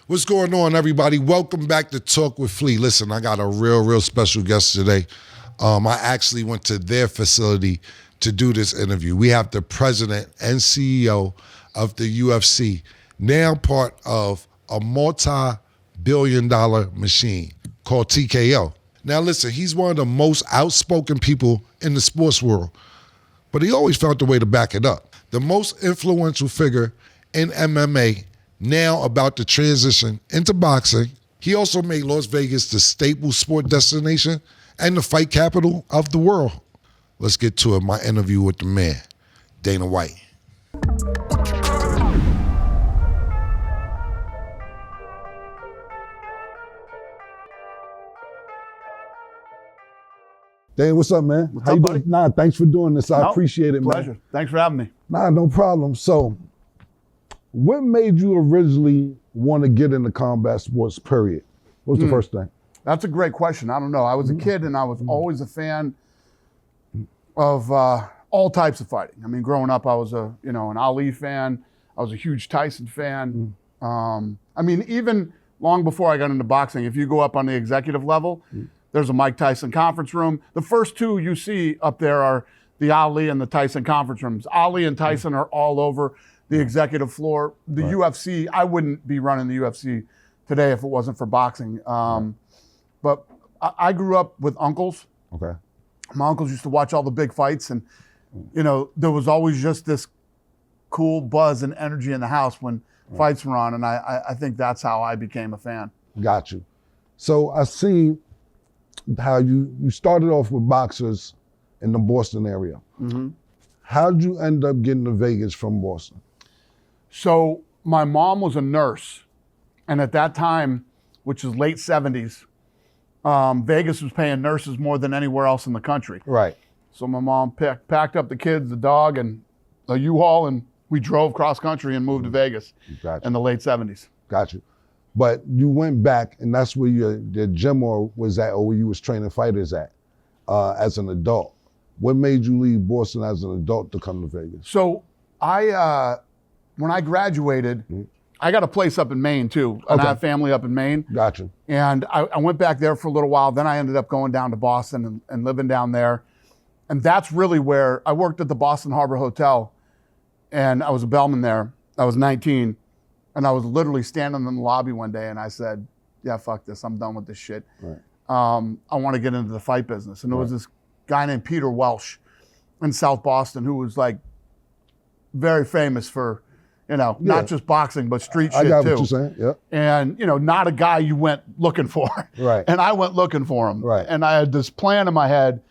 What's going on, everybody? Welcome back to Talk with Flea. Listen, I got a real special guest today. I actually went to their facility to do this interview. We have the president and CEO of the UFC, now part of a multi-billion-dollar machine called TKO. Now listen, he's one of the most outspoken people in the sports world, but he always found a way to back it up. The most influential figure in MMA, now about to transition into boxing. He also made Las Vegas the staple sport destination and the fight capital of the world. Let's get to it, my interview with the man, Dana White. Dana, what's up, man? How you doing? Nah, thanks for doing this. I appreciate it, man. Pleasure. Thanks for having me. Nah, no problem. So, what made you originally want to get into combat sports, period? What was the first thing? That's a great question. I don't know. I was a kid and I was always a fan of all types of fighting. I mean, growing up, I was an Ali fan. I was a huge Tyson fan. I mean, even long before I got into boxing, if you go up on the executive level, there's a Mike Tyson conference room. The first two you see up there are the Ali and the Tyson conference rooms. Ali and Tyson are all over the executive floor. The UFC, I wouldn't be running the UFC today if it wasn't for boxing. But I grew up with uncles. Okay. My uncles used to watch all the big fights, and there was always just this cool buzz and energy in the house when fights were on, and I think that's how I became a fan. Got you. So I see how you started off with boxers in the Boston area. How'd you end up getting to Vegas from Boston? So my mom was a nurse, and at that time, which is late 70s, Vegas was paying nurses more than anywhere else in the country. Right. So my mom packed up the kids, the dog, and a U-Haul, and we drove cross country and moved to Vegas in the late 70s. Got you. But you went back, and that's where your gym was at, or where you was training fighters at as an adult. What made you leave Boston as an adult to come to Vegas? So when I graduated, I got a place up in Maine too, and I have family up in Maine. Gotcha. And I went back there for a little while. Then I ended up going down to Boston and living down there. And that's really where I worked at the Boston Harbor Hotel, and I was a bellman there. I was 19, and I was literally standing in the lobby one day, and I said, "Yeah, fuck this. I'm done with this shit. Right. I want to get into the fight business." And there was this guy named Peter Welsh in South Boston who was like very famous for, not just boxing, but street shit too. I got what you're saying, yeah. And, not a guy you went looking for. Right. And I went looking for him. Right. And I had this plan in my head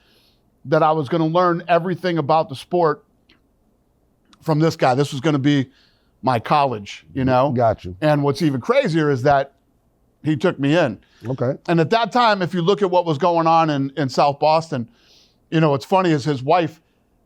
that I was going to learn everything about the sport from this guy. This was going to be my college, Got you. And what's even crazier is that he took me in. Okay. And at that time, if you look at what was going on in South Boston, what's funny is his wife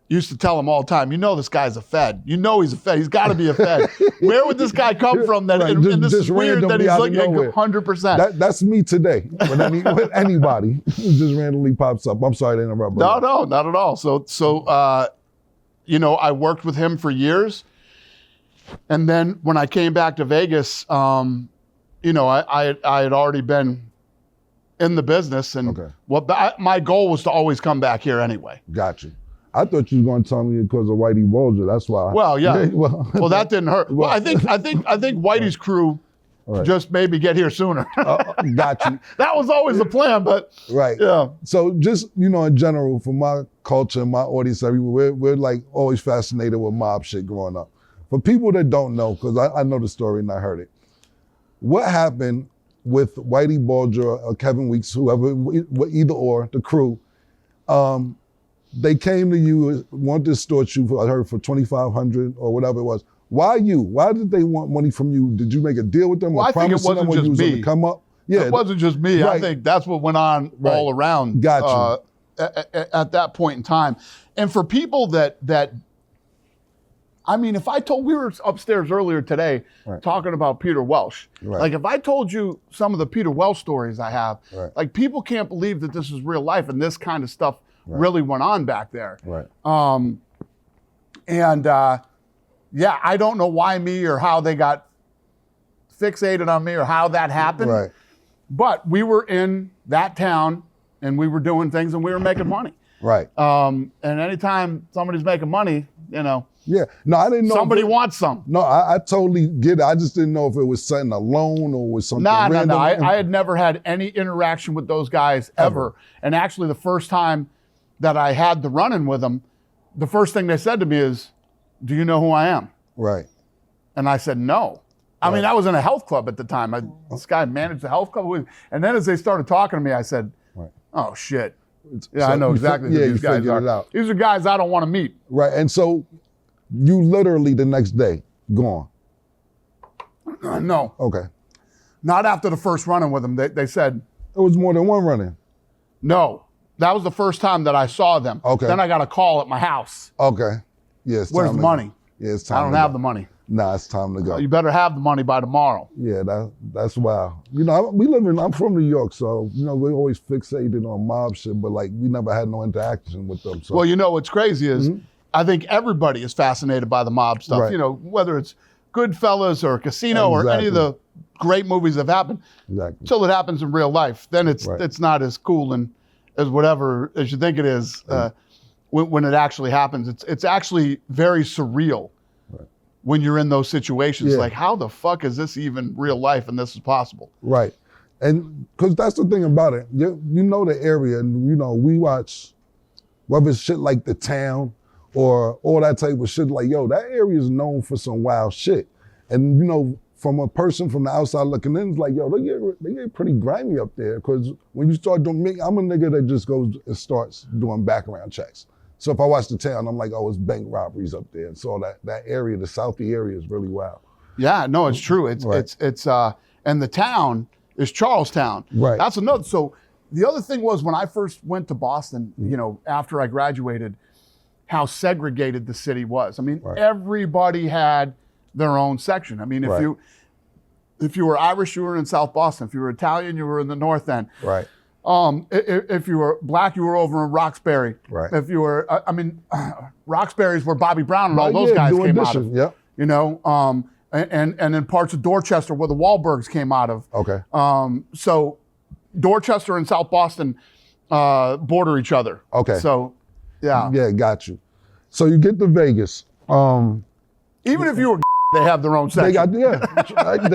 used to tell him all the time, this guy's a Fed. He's a Fed. He's got to be a Fed. Where would this guy come from? And this is weird that he's like 100%. That's me today. With anybody, it just randomly pops up. I'm sorry to interrupt. No, not at all. So I worked with him for years. And then when I came back to Vegas, I had already been in the business. And my goal was to always come back here anyway. Got you. I thought you were going to tell me because of Whitey Bulger. That's why. Well, yeah. Well, that didn't hurt. Well, I think Whitey's crew just made me get here sooner. Got you. That was always the plan, but yeah. So just in general, for my culture and my audience everywhere, we're like always fascinated with mob shit growing up. For people that don't know, because I know the story and I heard it, what happened with Whitey Bulger or Kevin Weeks, whoever, either or, the crew? They came to you, wanted to extort you, I heard, for $2,500 or whatever it was. Why you? Why did they want money from you? Did you make a deal with them? Well, I think it wasn't just me. Come up? Yeah, it wasn't just me. Right. I think that's what went on all around. Got you. At that point in time. And for people that I mean, if I told, we were upstairs earlier today talking about Peter Welsh. Like if I told you some of the Peter Welsh stories I have, like people can't believe that this is real life and this kind of stuff really went on back there. Yeah, I don't know why me or how they got fixated on me or how that happened. Right. But we were in that town and we were doing things and we were making money. Right. And anytime somebody's making money, you know, Yeah. No, I didn't know. somebody wants some. No, I totally get it. I just didn't know if it was something alone or was something No. random. I had never had any interaction with those guys ever. And actually, the first time that I had the run-in with them, the first thing they said to me is, "Do you know who I am?" Right. And I said, "No." I mean, I was in a health club at the time. This guy managed the health club. And then as they started talking to me, I said, "Oh, shit. Yeah, I know exactly who these guys are. These are guys I don't want to meet." Right. And so you literally the next day gone. No. Okay. Not after the first run-in with them. They said, It was more than one running. no. That was the first time that I saw them. Okay. Then I got a call at my house. Okay. Yes. Where's the money? Yeah, it's time. I don't have the money. Nah, it's time to go. You better have the money by tomorrow. Yeah, that's wild. You know, I'm from New York, so, you know, we're always fixated on mob shit, but like, we never had no interaction with them. So. Well, you know, what's crazy is I think everybody is fascinated by the mob stuff. Right. You know, whether it's Goodfellas or Casino or any of the great movies that have happened. Exactly. Until it happens in real life. Then it's not as cool and as whatever as you think it is when it actually happens. It's actually very surreal when you're in those situations. Yeah. Like, how the fuck is this even real life and this is possible? Right. And because that's the thing about it. You know the area, and you know, we watch, whether it's shit like The Town or all that type of shit, like, yo, that area is known for some wild shit. And you know, from a person from the outside looking in, it's like, yo, they get pretty grimy up there. Because when you start doing, I'm a nigga that just goes and starts doing background checks. So if I watch The Town, I'm like, oh, it's bank robberies up there. And so that area, the Southie area, is really wild. Yeah, no, it's true. It's and The Town is Charlestown. Right. That's another. So the other thing was when I first went to Boston, you know, after I graduated, how segregated the city was. I mean, everybody had their own section. I mean, if you were Irish, you were in South Boston. If you were Italian, you were in the North End. Right. If you were black, you were over in Roxbury. Right. If you were, Roxbury's where Bobby Brown and all those guys came out of. Yep. You know, and in parts of Dorchester where the Wahlbergs came out of. Okay. So Dorchester and South Boston border each other. Okay. So, yeah. Yeah, got you. So you get to Vegas. Even if you were, they have their own section. They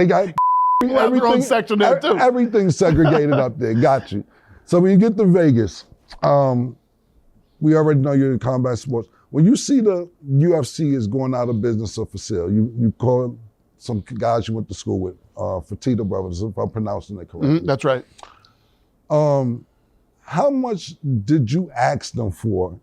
got their own section there too. Everything's segregated up there. Got you. So when you get to Vegas, we already know you're in combat sports. When you see the UFC is going out of business or for sale, you call some guys you went to school with, Fertitta brothers, if I'm pronouncing it correctly. That's right. How much did you ask them for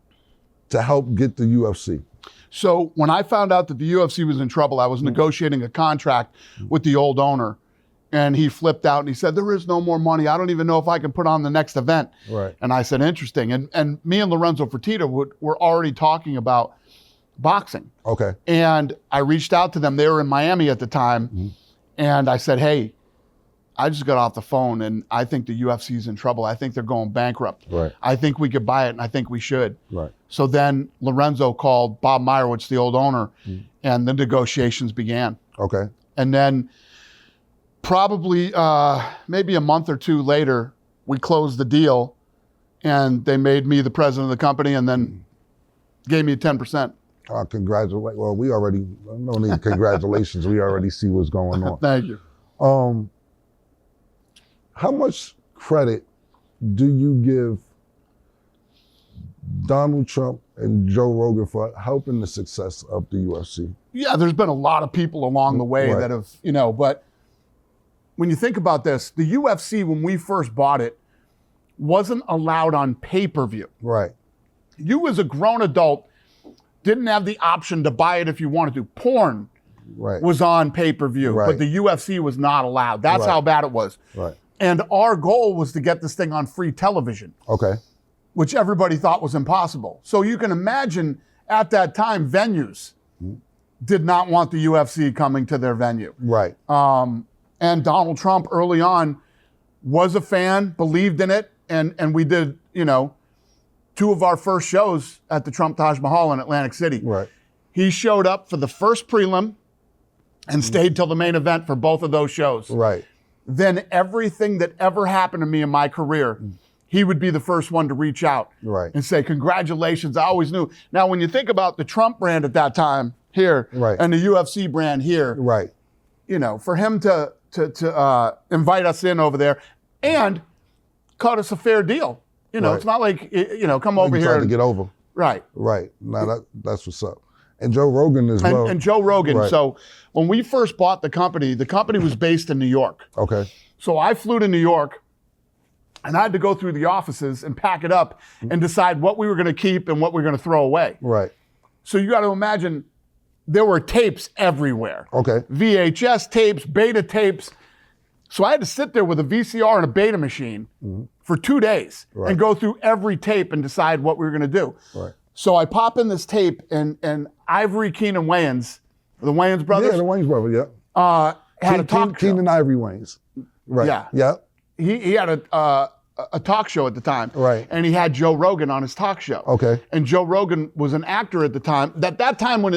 to help get the UFC? So when I found out that the UFC was in trouble, I was negotiating a contract with the old owner, and he flipped out and he said, "There is no more money. I don't even know if I can put on the next event." Right. And I said, "Interesting." And me and Lorenzo Fertitta were already talking about boxing. Okay. And I reached out to them. They were in Miami at the time. And I said, "Hey, I just got off the phone and I think the UFC is in trouble. I think they're going bankrupt. Right. I think we could buy it and I think we should." Right. So then Lorenzo called Bob Meyerowitz, the old owner, and the negotiations began. Okay. And then probably maybe a month or two later, we closed the deal and they made me the president of the company and then gave me 10%. Congratulations. Well, we already, no need congratulations. We already see what's going on. Thank you. How much credit do you give Donald Trump and Joe Rogan for helping the success of the UFC? Yeah, there's been a lot of people along the way that have, you know, but when you think about this, the UFC, when we first bought it, wasn't allowed on pay-per-view. Right. You as a grown adult didn't have the option to buy it if you wanted to. Porn was on pay-per-view, but the UFC was not allowed. That's how bad it was. Right. And our goal was to get this thing on free television. Okay. Which everybody thought was impossible. So you can imagine at that time, venues did not want the UFC coming to their venue. Right. And Donald Trump early on was a fan, believed in it, and we did, you know, 2 of our first shows at the Trump Taj Mahal in Atlantic City. Right. He showed up for the first prelim and stayed till the main event for both of those shows, Right. then everything that ever happened to me in my career, he would be the first one to reach out Right. and say, congratulations, I always knew. Now, when you think about the Trump brand at that time here Right. and the UFC brand here, Right. you know, for him to invite us in over there and cut us a fair deal. You know, Right. it's not like, you know, come over You here. tried to get over. Right. Right. Now that's what's up. And Joe Rogan as well. And Joe Rogan. Right. So when we first bought the company was based in New York. Okay. So I flew to New York and I had to go through the offices and pack it up and decide what we were going to keep and what we were going to throw away. Right. So you got to imagine there were tapes everywhere. Okay. VHS tapes, beta tapes. So I had to sit there with a VCR and a beta machine for 2 days and go through every tape and decide what we were going to do. Right. So I pop in this tape and Ivory Keenan Wayans, the Wayans brothers, Yeah, the Wayans brothers. Yeah. had a talk show. Keenan Ivory Wayans. Right. Yeah. Yeah. He had a talk show at the time. Right. And he had Joe Rogan on his talk show. Okay. And Joe Rogan was an actor at the time. That time when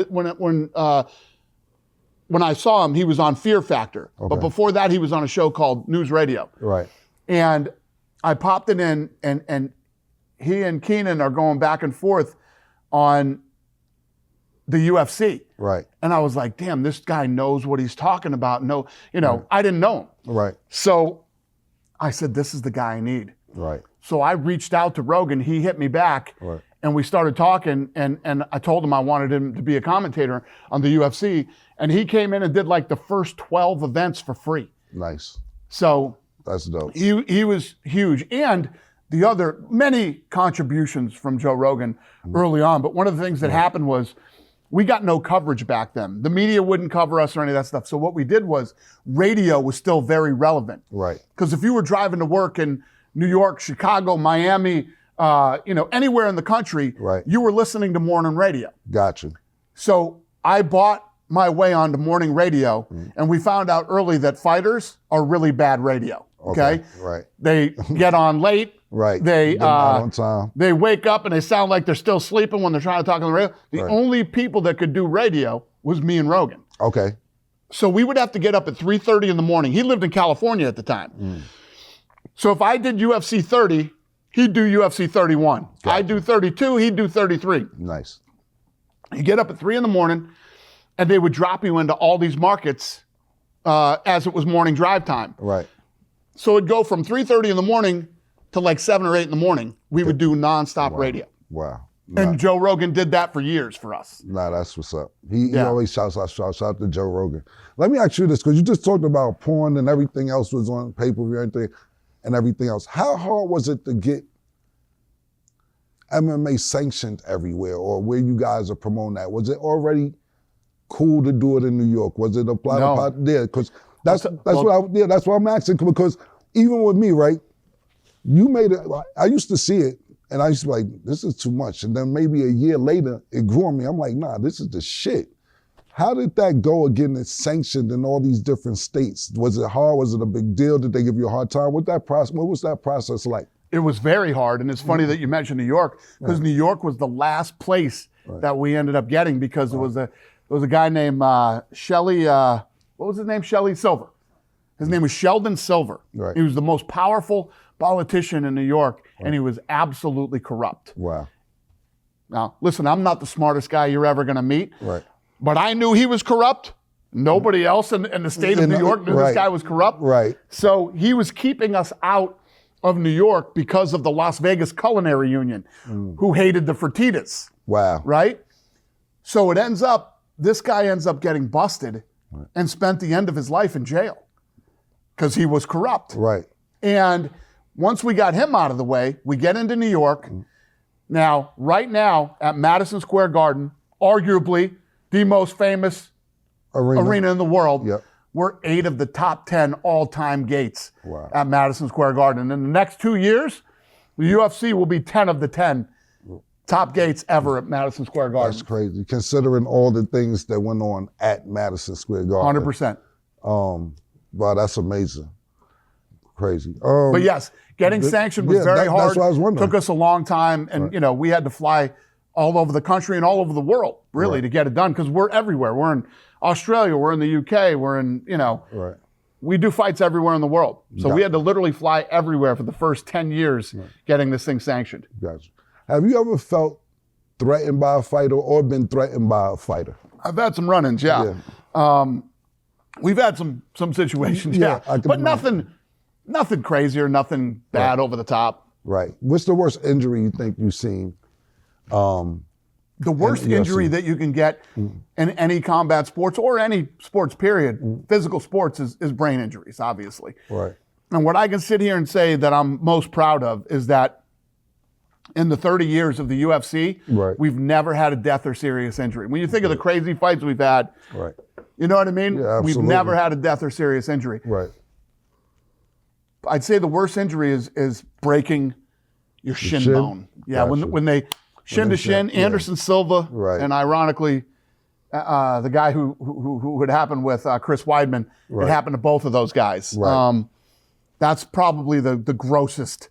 I saw him, he was on Fear Factor. Okay. But before that, he was on a show called News Radio. Right. And I popped it in, and he and Keenan are going back and forth on the UFC. Right. And I was like, damn, this guy knows what he's talking about. No, you know, I didn't know him. Right. So I said, this is the guy I need. Right. So I reached out to Rogan. He hit me back. Right. And we started talking, and I told him I wanted him to be a commentator on the UFC. And he came in and did like the first 12 events for free. Nice. So That's dope. he was huge. And the other, many contributions from Joe Rogan early on. But one of the things that happened was we got no coverage back then. The media wouldn't cover us or any of that stuff. So what we did was radio was still very relevant. Right. Because if you were driving to work in New York, Chicago, Miami, you know, anywhere in the country, Right. you were listening to morning radio. Gotcha. So I bought my way onto morning radio, and we found out early that fighters are really bad radio. Okay. Right. They get on late. Right. They They're not on time. they wake up and they sound like they're still sleeping when they're trying to talk on the radio. The Right. only people that could do radio was me and Rogan. Okay. So we would have to get up at 3:30 in the morning. He lived in California at the time. So if I did UFC 30, he'd do UFC 31. I'd do 32, he'd do 33. Nice. You get up at 3 in the morning, and they would drop you into all these markets as it was morning drive time. Right. So it'd go from 3:30 in the morning to like 7 or 8 in the morning. We would do nonstop radio. Wow. And Joe Rogan did that for years for us. Nah, that's what's up. He Yeah. always shouts out to Joe Rogan. Let me ask you this, because you just talked about porn and everything else was on pay-per-view and everything else. How hard was it to get MMA sanctioned everywhere, or where you guys are promoting that? Was it already cool to do it in New York? Was it applied? No. Yeah, because that's what I'm asking, because even with me, right? You made it. I used to see it, and I used to be like, this is too much. And then maybe a year later, it grew on me. I'm like, nah, this is the shit. How did that go getting it sanctioned in all these different states? Was it hard? Was it a big deal? Did they give you a hard time? What was that process like? It was very hard, and it's funny that you mentioned New York, because New York was the last place that we ended up getting, because there was a guy named Shelley, what was his name? Shelley Silver. His name was Sheldon Silver. Right. He was the most powerful politician in New York, and he was absolutely corrupt. Wow. Now, listen, I'm not the smartest guy you're ever going to meet, Right. but I knew he was corrupt. Nobody else in the state of New York knew this guy was corrupt. Right. So he was keeping us out of New York because of the Las Vegas Culinary Union, who hated the Fertittas, Wow. right? So this guy ends up getting busted and spent the end of his life in jail because he was corrupt. Right. And once we got him out of the way, we get into New York. Now, right now at Madison Square Garden, arguably the most famous arena in the world, Yep. we're 8 of the top 10 all-time gates Wow. at Madison Square Garden. And in the next 2 years, the UFC will be 10 of the 10 top gates ever at Madison Square Garden. That's crazy, considering all the things that went on at Madison Square Garden. 100%. Wow, that's amazing. Crazy. But yes, getting sanctioned was very hard. That's what I was wondering. Took us a long time, and we had to fly all over the country and all over the world, really, to get it done, because we're everywhere. We're in Australia, we're in the UK, we're in, we do fights everywhere in the world. So we had to literally fly everywhere for the first 10 years getting this thing sanctioned. Gotcha. Have you ever felt threatened by a fighter or been threatened by a fighter? I've had some run-ins, yeah. We've had some situations, but nothing crazy or nothing bad over the top. Right. What's the worst injury you think you've seen? The worst injury that you can get in any combat sports or any sports period, physical sports, is brain injuries, obviously. Right. And what I can sit here and say that I'm most proud of is that in the 30 years of the UFC, we've never had a death or serious injury. When you think of the crazy fights we've had, you know what I mean? Yeah, we've never had a death or serious injury. Right. I'd say the worst injury is breaking your shin bone. Yeah, when they shin to shin, Anderson Silva, and ironically, the guy who it happened with, Chris Weidman, it happened to both of those guys. That's probably the grossest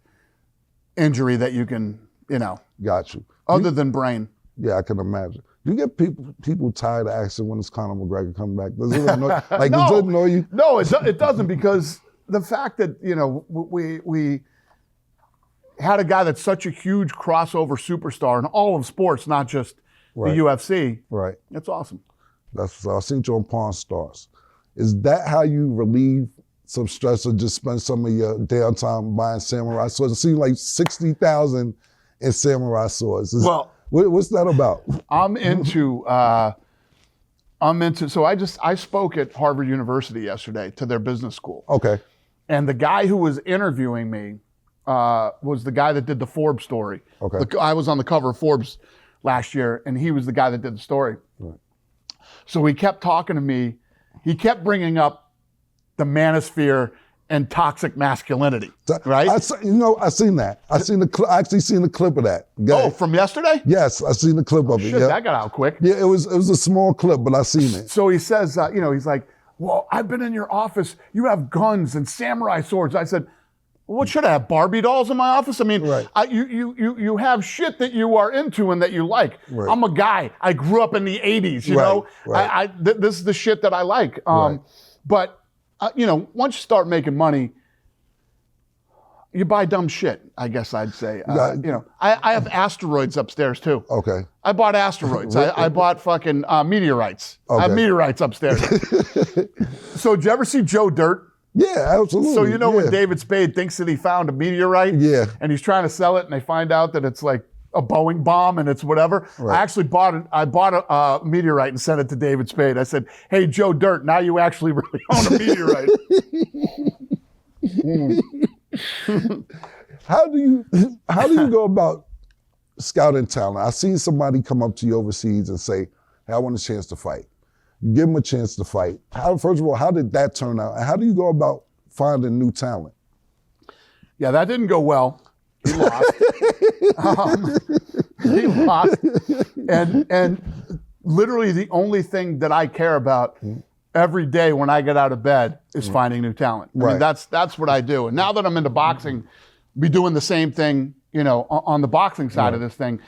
injury that you can, Got you. Other than brain. Yeah, I can imagine. Do you get people tired of asking when is Conor McGregor coming back? Does it annoy, does it annoy you? No, it doesn't, because the fact that, we had a guy that's such a huge crossover superstar in all of sports, not just the UFC. Right. That's awesome. I've seen you on Pawn Stars. Is that how you relieve some stress or just spend some of your downtime buying samurai swords? It seems like 60,000 in samurai swords. What's that about? So I spoke at Harvard University yesterday to their business school. Okay. And the guy who was interviewing me was the guy that did the Forbes story. Okay. I was on the cover of Forbes last year, and he was the guy that did the story. Right. So he kept talking to me. He kept bringing up the manosphere and toxic masculinity, right? I seen that. I actually seen the clip of that. Oh, from yesterday? Yes, I seen the clip of it. Shit, that got out quick. Yeah, it was a small clip, but I seen it. So he says, he's like, well, I've been in your office. You have guns and samurai swords. I said, what should I have, Barbie dolls in my office? I mean, you have shit that you are into and that you like. Right. I'm a guy. I grew up in the 80s, you know? Right. This is the shit that I like. But, once you start making money, you buy dumb shit, I guess I'd say. I have asteroids upstairs too. Okay. I bought asteroids. I bought fucking meteorites. Okay. I have meteorites upstairs. So did you ever see Joe Dirt? Yeah, absolutely. So when David Spade thinks that he found a meteorite, and he's trying to sell it, and they find out that it's like a Boeing bomb and it's whatever. Right. I actually bought a meteorite and sent it to David Spade. I said, "Hey, Joe Dirt, now you actually really own a meteorite." How do you go about scouting talent? I've seen somebody come up to you overseas and say, "Hey, I want a chance to fight." You give them a chance to fight. First of all, how did that turn out? And how do you go about finding new talent? Yeah, that didn't go well. He lost. He lost. And literally the only thing that I care about every day when I get out of bed is finding new talent. I mean, that's what I do. And now that I'm into boxing, be doing the same thing, on the boxing side of this thing.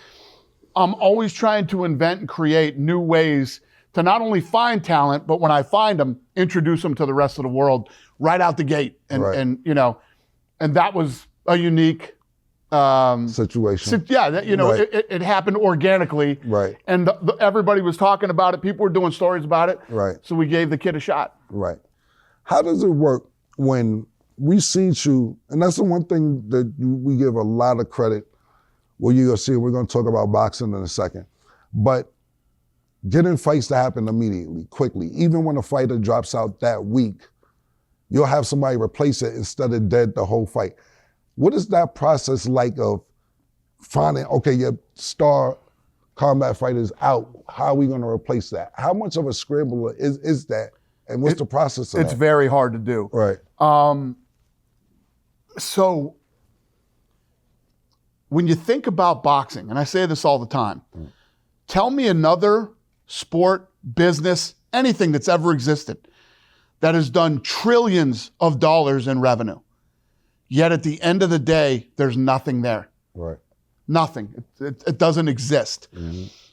I'm always trying to invent and create new ways to not only find talent, but when I find them, introduce them to the rest of the world right out the gate. And that was a unique situation. It happened organically. Right. And everybody was talking about it. People were doing stories about it. Right. So we gave the kid a shot. Right. How does it work when we see you, and that's the one thing that we give a lot of credit. Well, you're gonna see, we're gonna talk about boxing in a second, but getting fights to happen immediately, quickly. Even when a fighter drops out that week, you'll have somebody replace it instead of dead the whole fight. What is that process like of finding, okay, your star combat fighter's out, how are we gonna replace that? How much of a scramble is that? And what's the process of that? It's very hard to do. Right. So when you think about boxing, and I say this all the time, tell me another sport, business, anything that's ever existed that has done trillions of dollars in revenue. Yet at the end of the day, there's nothing there. Right. Nothing. It doesn't exist.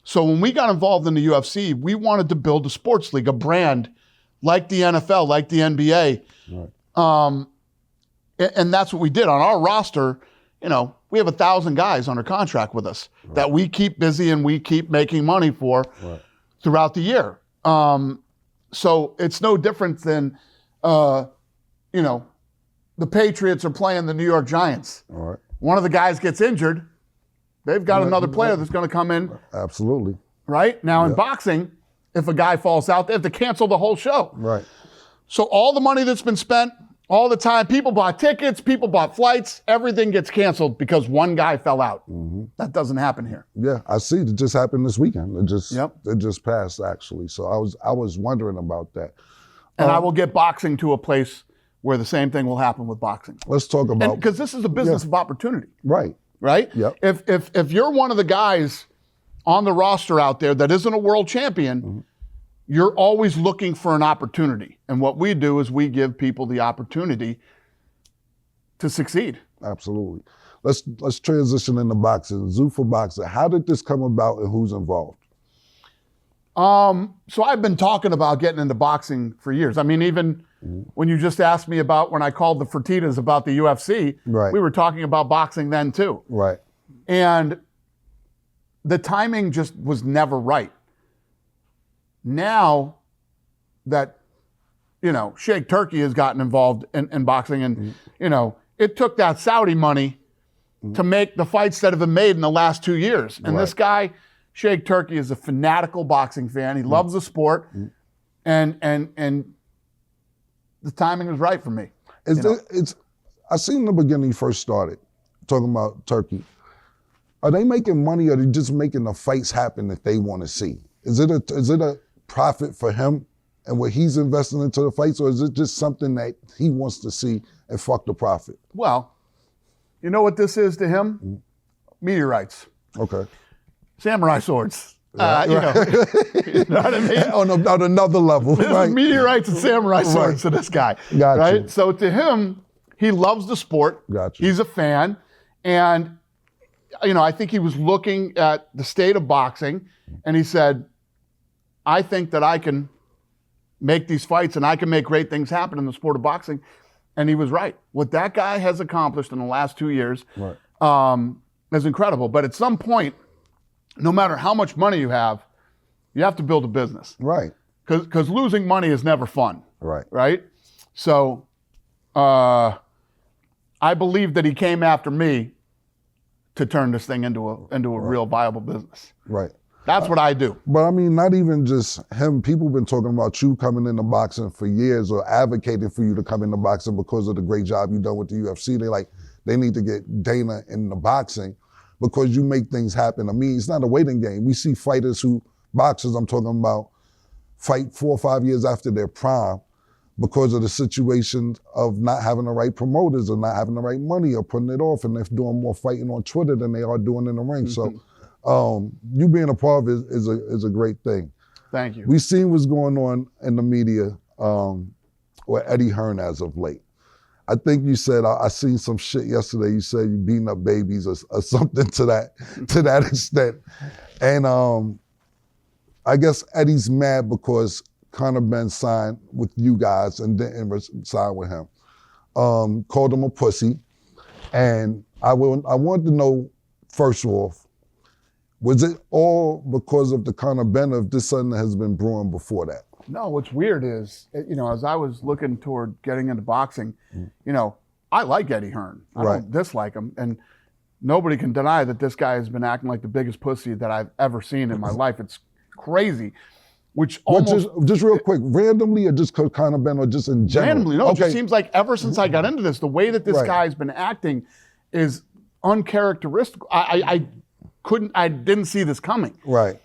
So when we got involved in the UFC, we wanted to build a sports league, a brand like the NFL, like the NBA. Right. And that's what we did. On our roster, you know, we have 1,000 guys under contract with us that we keep busy and we keep making money for throughout the year. So it's no different than, you know, the Patriots are playing the New York Giants. All right. One of the guys gets injured, they've got another player that's going to come in. Absolutely. Right? Now in boxing, if a guy falls out, they have to cancel the whole show. Right. So all the money that's been spent, all the time, people bought tickets, people bought flights, everything gets canceled because one guy fell out. That doesn't happen here. Yeah, I see. It just happened this weekend. It just passed, actually. So I was wondering about that. And I will get boxing to a place where the same thing will happen with boxing. Let's talk about, because this is a business of opportunity. Right. Right? Yep. If you're one of the guys on the roster out there that isn't a world champion, you're always looking for an opportunity. And what we do is we give people the opportunity to succeed. Absolutely. Let's transition into boxing. Zuffa boxing. How did this come about and who's involved? So I've been talking about getting into boxing for years. I mean, even when you just asked me about when I called the Fertittas about the UFC, we were talking about boxing then too. Right. And the timing just was never right. Now that, you know, Sheikh Turki has gotten involved in boxing and, you know, it took that Saudi money to make the fights that have been made in the last 2 years. And this guy, Sheikh Turki, is a fanatical boxing fan. He loves the sport, and the timing was right for me. I seen in the beginning you first started talking about Turki. Are they making money or are they just making the fights happen that they want to see? Is it a profit for him and what he's investing into the fights, or is it just something that he wants to see and fuck the profit? Well, you know what this is to him? Meteorites. Okay. Samurai swords. You know what I mean? on another level. This is meteorites and samurai swords to this guy. Gotcha. Right? So to him, he loves the sport. Gotcha. He's a fan. And, you know, I think he was looking at the state of boxing and he said, I think that I can make these fights and I can make great things happen in the sport of boxing. And he was right. What that guy has accomplished in the last 2 years is incredible. But at some point, no matter how much money you have to build a business. Right. Because losing money is never fun. Right. Right? So I believe that he came after me to turn this thing into a real viable business. Right. That's what I do. But I mean, not even just him. People have been talking about you coming into boxing for years or advocating for you to come into boxing because of the great job you've done with the UFC. They need to get Dana in the boxing because you make things happen. I mean, it's not a waiting game. We see fighters boxers I'm talking about, fight 4 or 5 years after their prime because of the situation of not having the right promoters or not having the right money or putting it off, and they're doing more fighting on Twitter than they are doing in the ring. So you being a part of it is a great thing. Thank you. We've seen what's going on in the media with Eddie Hearn as of late. I think you said, I seen some shit yesterday, you said you beating up babies or something to that extent. And I guess Eddie's mad because Conor Ben signed with you guys and didn't sign with him. Called him a pussy. And I wanted to know, first off, was it all because of the Conor Ben, or this something that has been brewing before that? No, what's weird is, you know, as I was looking toward getting into boxing, you know, I like Eddie Hearn. I don't dislike him. And nobody can deny that this guy has been acting like the biggest pussy that I've ever seen in my life. It's crazy. Which almost... Just real quick, randomly or just because Conor Ben or just in general? Randomly, no. Okay. It just seems like ever since I got into this, the way that this guy's been acting is uncharacteristic. I didn't see this coming. Right.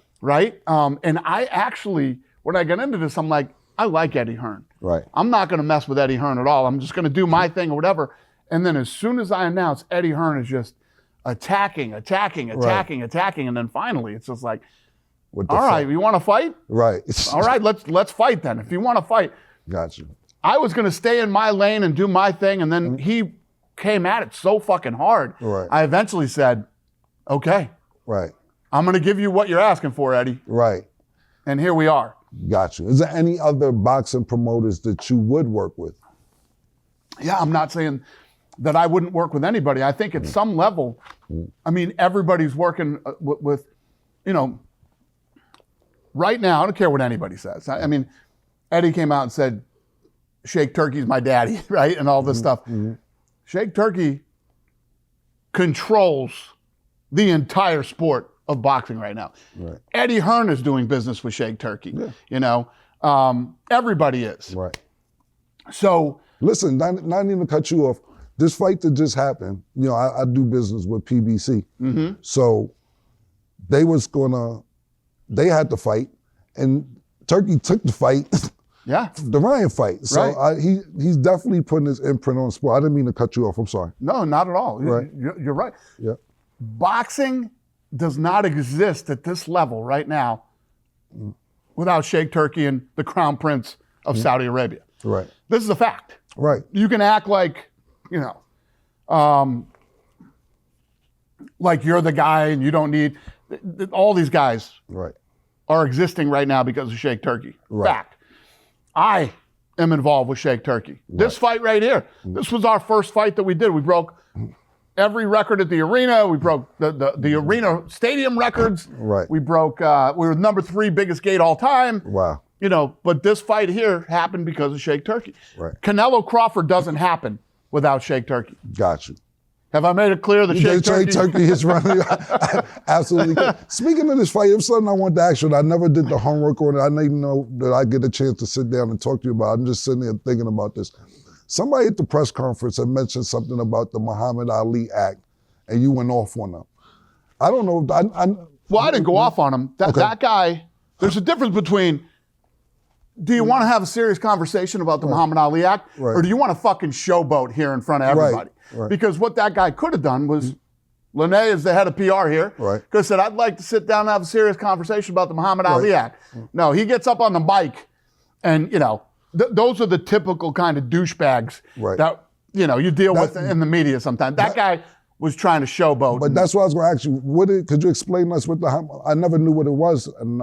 And I actually... When I got into this, I'm like, I like Eddie Hearn. Right. I'm not going to mess with Eddie Hearn at all. I'm just going to do my thing or whatever. And then as soon as I announce, Eddie Hearn is just attacking. And then finally, it's just like, all right, you want to fight? Right. All right, let's fight then. If you want to fight. Got you. I was going to stay in my lane and do my thing. And then he came at it so fucking hard. Right. I eventually said, Okay, Right. I'm going to give you what you're asking for, Eddie. Right. And here we are. Got you. Is there any other boxing promoters that you would work with? Yeah, I'm not saying that I wouldn't work with anybody. I think at some level, I mean, everybody's working with, you know, right now, I don't care what anybody says. I mean, Eddie came out and said, Sheikh Turki's my daddy, right? And all this stuff. Sheikh Turki controls the entire sport of boxing right now. Right. Eddie Hearn is doing business with Sheikh Turki. Yeah. You know, everybody is. Right. So listen, not even to cut you off. This fight that just happened, you know, I do business with PBC. So they had to fight, and Turki took the fight. yeah, The Ryan fight. So Right. he's definitely putting his imprint on the sport. I didn't mean to cut you off. I'm sorry. no, not at all. Right. You're right. Yeah. Boxing does not exist at this level right now without Sheikh Turki and the Crown Prince of Saudi Arabia. Right. This is a fact. Right. You can act like, you know, like you're the guy and you don't need, all these guys Right. are existing right now because of Sheikh Turki. Right. Fact. I am involved with Sheikh Turki. This fight right here, this was our first fight that we did. We broke every record at the arena. We broke the arena stadium records. Right. We broke, we were number 3 biggest gate all time. Wow. You know, but this fight here happened because of Sheikh Turki. Right. Canelo Crawford doesn't happen without Sheikh Turki. Got you. Have I made it clear that Sheikh Turki? Turkey is running. Absolutely. Speaking of this fight, it was something I wanted to ask you. I never did the homework on it. I didn't even know that I get a chance to sit down and talk to you about it. I'm just sitting there thinking about this. Somebody at the press conference had mentioned something about the Muhammad Ali Act, and you went off on them. I don't know. Well, I didn't go off on him. That guy, there's a difference between, do you want to have a serious conversation about the Muhammad Ali Act, or do you want to fucking showboat here in front of everybody? Right. Because what that guy could have done was, Lene is the head of PR here, Right. could have said, I'd like to sit down and have a serious conversation about the Muhammad Ali Act. No, he gets up on the mic and, you know, those are the typical kind of douchebags that, you know, you deal with in the media sometimes. That guy was trying to showboat. But that's what I was going to ask you. Could you explain to us what I never knew what it was, and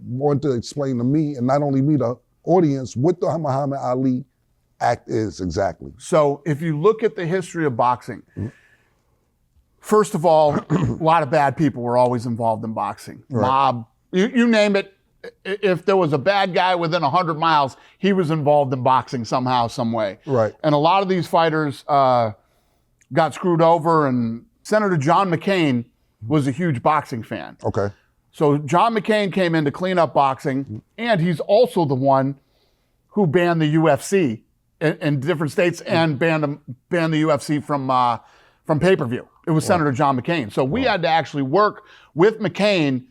wanted to explain to me, and not only me, the audience, what the Muhammad Ali Act is exactly. So if you look at the history of boxing, first of all, a lot of bad people were always involved in boxing. Mob, you name it. If there was a bad guy within 100 miles, he was involved in boxing somehow, some way. Right. And a lot of these fighters got screwed over, and Senator John McCain was a huge boxing fan. Okay. So John McCain came in to clean up boxing, and he's also the one who banned the UFC in different states and banned the UFC from pay-per-view. It was Senator John McCain. So we had to actually work with McCain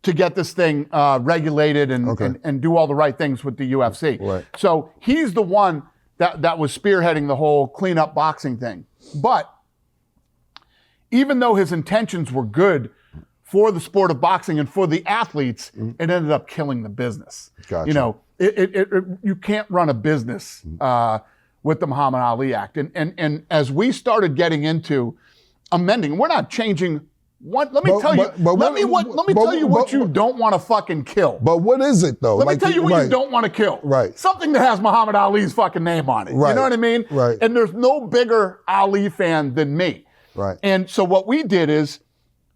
to get this thing regulated and do all the right things with the UFC. Right. So he's the one that was spearheading the whole clean up boxing thing. But even though his intentions were good for the sport of boxing and for the athletes, it ended up killing the business. Gotcha. You know, you can't run a business with the Muhammad Ali Act. And as we started getting into amending, we're not changing. Let me tell you what you don't want to fucking kill. But what is it though? Let me tell you what you don't want to kill. Right. Something that has Muhammad Ali's fucking name on it. Right. You know what I mean? Right. And there's no bigger Ali fan than me. Right. And so what we did is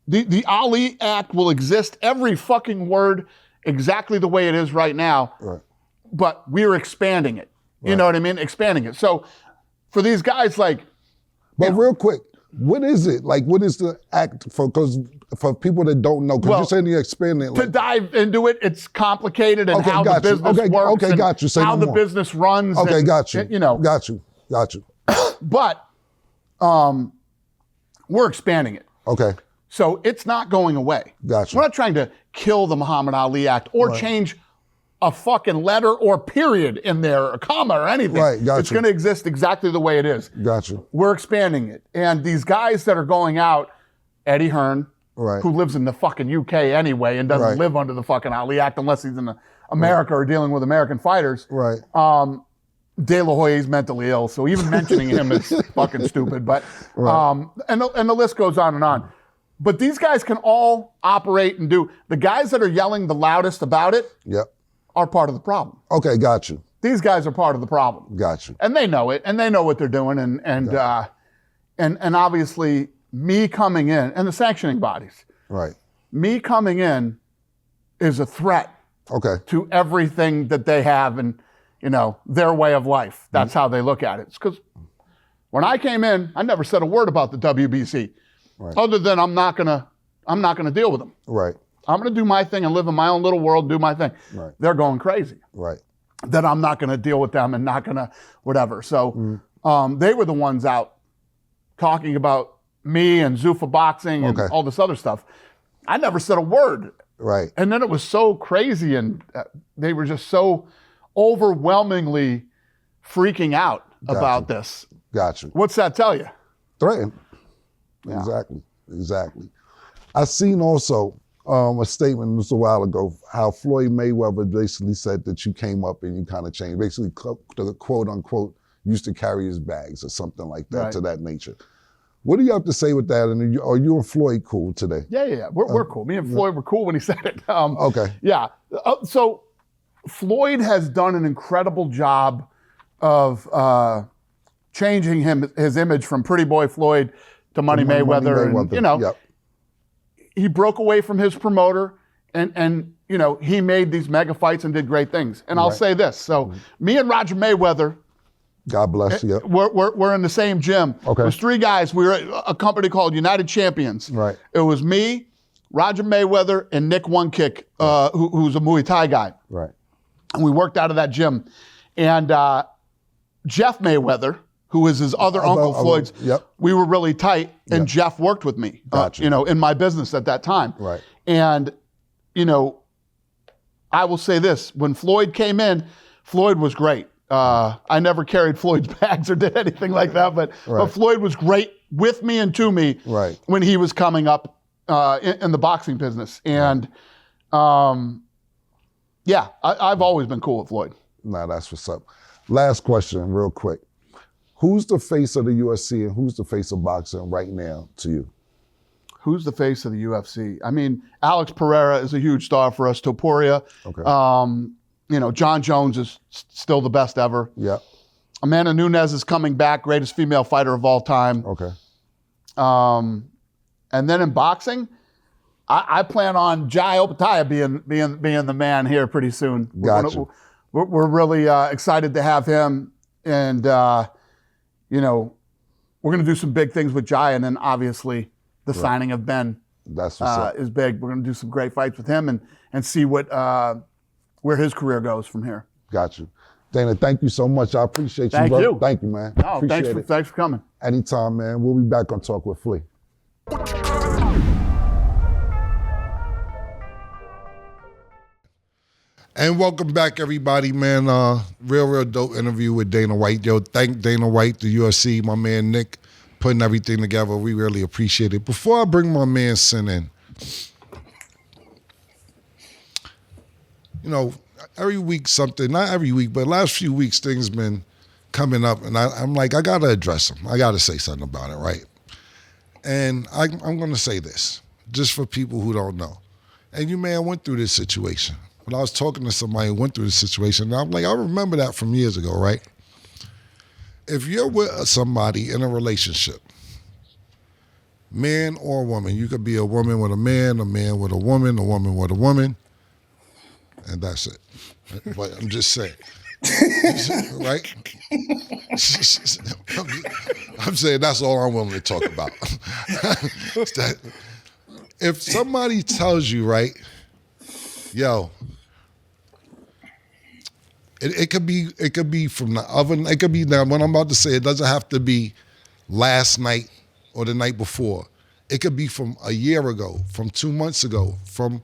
the Ali Act will exist, every fucking word, exactly the way it is right now. Right. But we're expanding it. You know what I mean? Expanding it. So for these guys like... But real quick, what is it? Like, what is the act for? Because for people that don't know, because you're saying you're expanding it. To dive into it, it's complicated and how the business works and how the business runs. Okay, and, got you. You know. Got you. But we're expanding it. Okay. So it's not going away. Got you. We're not trying to kill the Muhammad Ali Act or change a fucking letter or period in there, or a comma or anything. Right, got It's you. going to exist exactly the way it is. Got you. We're expanding it. And these guys that are going out, Eddie Hearn, who lives in the fucking UK anyway and doesn't live under the fucking Ali Act unless he's in America or dealing with American fighters. Right. De La Hoya's mentally ill, so even mentioning him is fucking stupid. But and the list goes on and on. But these guys can all operate and do. The guys that are yelling the loudest about it are part of the problem. Okay, got you. These guys are part of the problem. Got you. And they know it, and they know what they're doing, and obviously me coming in, and the sanctioning bodies. Right. Me coming in is a threat to everything that they have and, their way of life. That's how they look at it. It's because when I came in, I never said a word about the WBC. Right. Other than I'm not gonna deal with them. Right. I'm gonna do my thing and live in my own little world, do my thing. Right. They're going crazy. Right. That I'm not gonna deal with them and not gonna whatever. So they were the ones out talking about me and Zuffa boxing and all this other stuff. I never said a word. Right. And then it was so crazy, and they were just so overwhelmingly freaking out about this. Got you. What's that tell you? Threatened. Yeah. Exactly. I seen also a statement just a while ago how Floyd Mayweather basically said that you came up and you kind of changed. Basically, the quote unquote used to carry his bags or something like that to that nature. What do you have to say with that? And are you and Floyd cool today? Yeah. We're cool. Me and Floyd were cool when he said it. Okay. Yeah. So Floyd has done an incredible job of changing his image from Pretty Boy Floyd to Money Mayweather. And, he broke away from his promoter and he made these mega fights and did great things. And I'll say this. So me and Roger Mayweather, God bless you. We're in the same gym. Okay. It was three guys. We were at a company called United Champions. Right. It was me, Roger Mayweather, and Nick One Kick, who's a Muay Thai guy. Right. And we worked out of that gym. And Jeff Mayweather, who is his other uncle, Floyd's, we were really tight, and Jeff worked with me, in my business at that time. Right. And, I will say this, when Floyd came in, Floyd was great. I never carried Floyd's bags or did anything like that, but Floyd was great with me and to me when he was coming up in the boxing business. And I've always been cool with Floyd. Nah, that's what's up. Last question, real quick. Who's the face of the UFC and who's the face of boxing right now to you? Who's the face of the UFC? I mean, Alex Pereira is a huge star for us. Topuria. Okay. John Jones is still the best ever. Yeah. Amanda Nunes is coming back, greatest female fighter of all time. Okay. And then in boxing, I plan on Jai Opetaia being the man here pretty soon. Gotcha. We're really excited to have him, and we're going to do some big things with Jai, and then obviously the signing of Ben is big. We're going to do some great fights with him and see where his career goes from here. Got you. Dana, thank you so much. I appreciate you. Thank you. Thank you, man. No, thanks for coming. Anytime, man. We'll be back on Talk with Flea. And welcome back, everybody, man. Real dope interview with Dana White. Yo, thank Dana White, the UFC, my man Nick, putting everything together. We really appreciate it. Before I bring my man Sen in, every week something, not every week, but last few weeks things been coming up, and I'm like, I got to address them. I got to say something about it, right? And I'm going to say this, just for people who don't know. And you may have went through this situation. But I was talking to somebody who went through this situation, and I'm like, I remember that from years ago, right? If you're with somebody in a relationship, man or woman, you could be a woman with a man with a woman with a woman, and that's it. But I'm just saying, right? I'm saying that's all I'm willing to talk about. If somebody tells you, right, yo, it could be from the oven. It could be now. What I'm about to say, it doesn't have to be last night or the night before. It could be from a year ago, from 2 months ago, from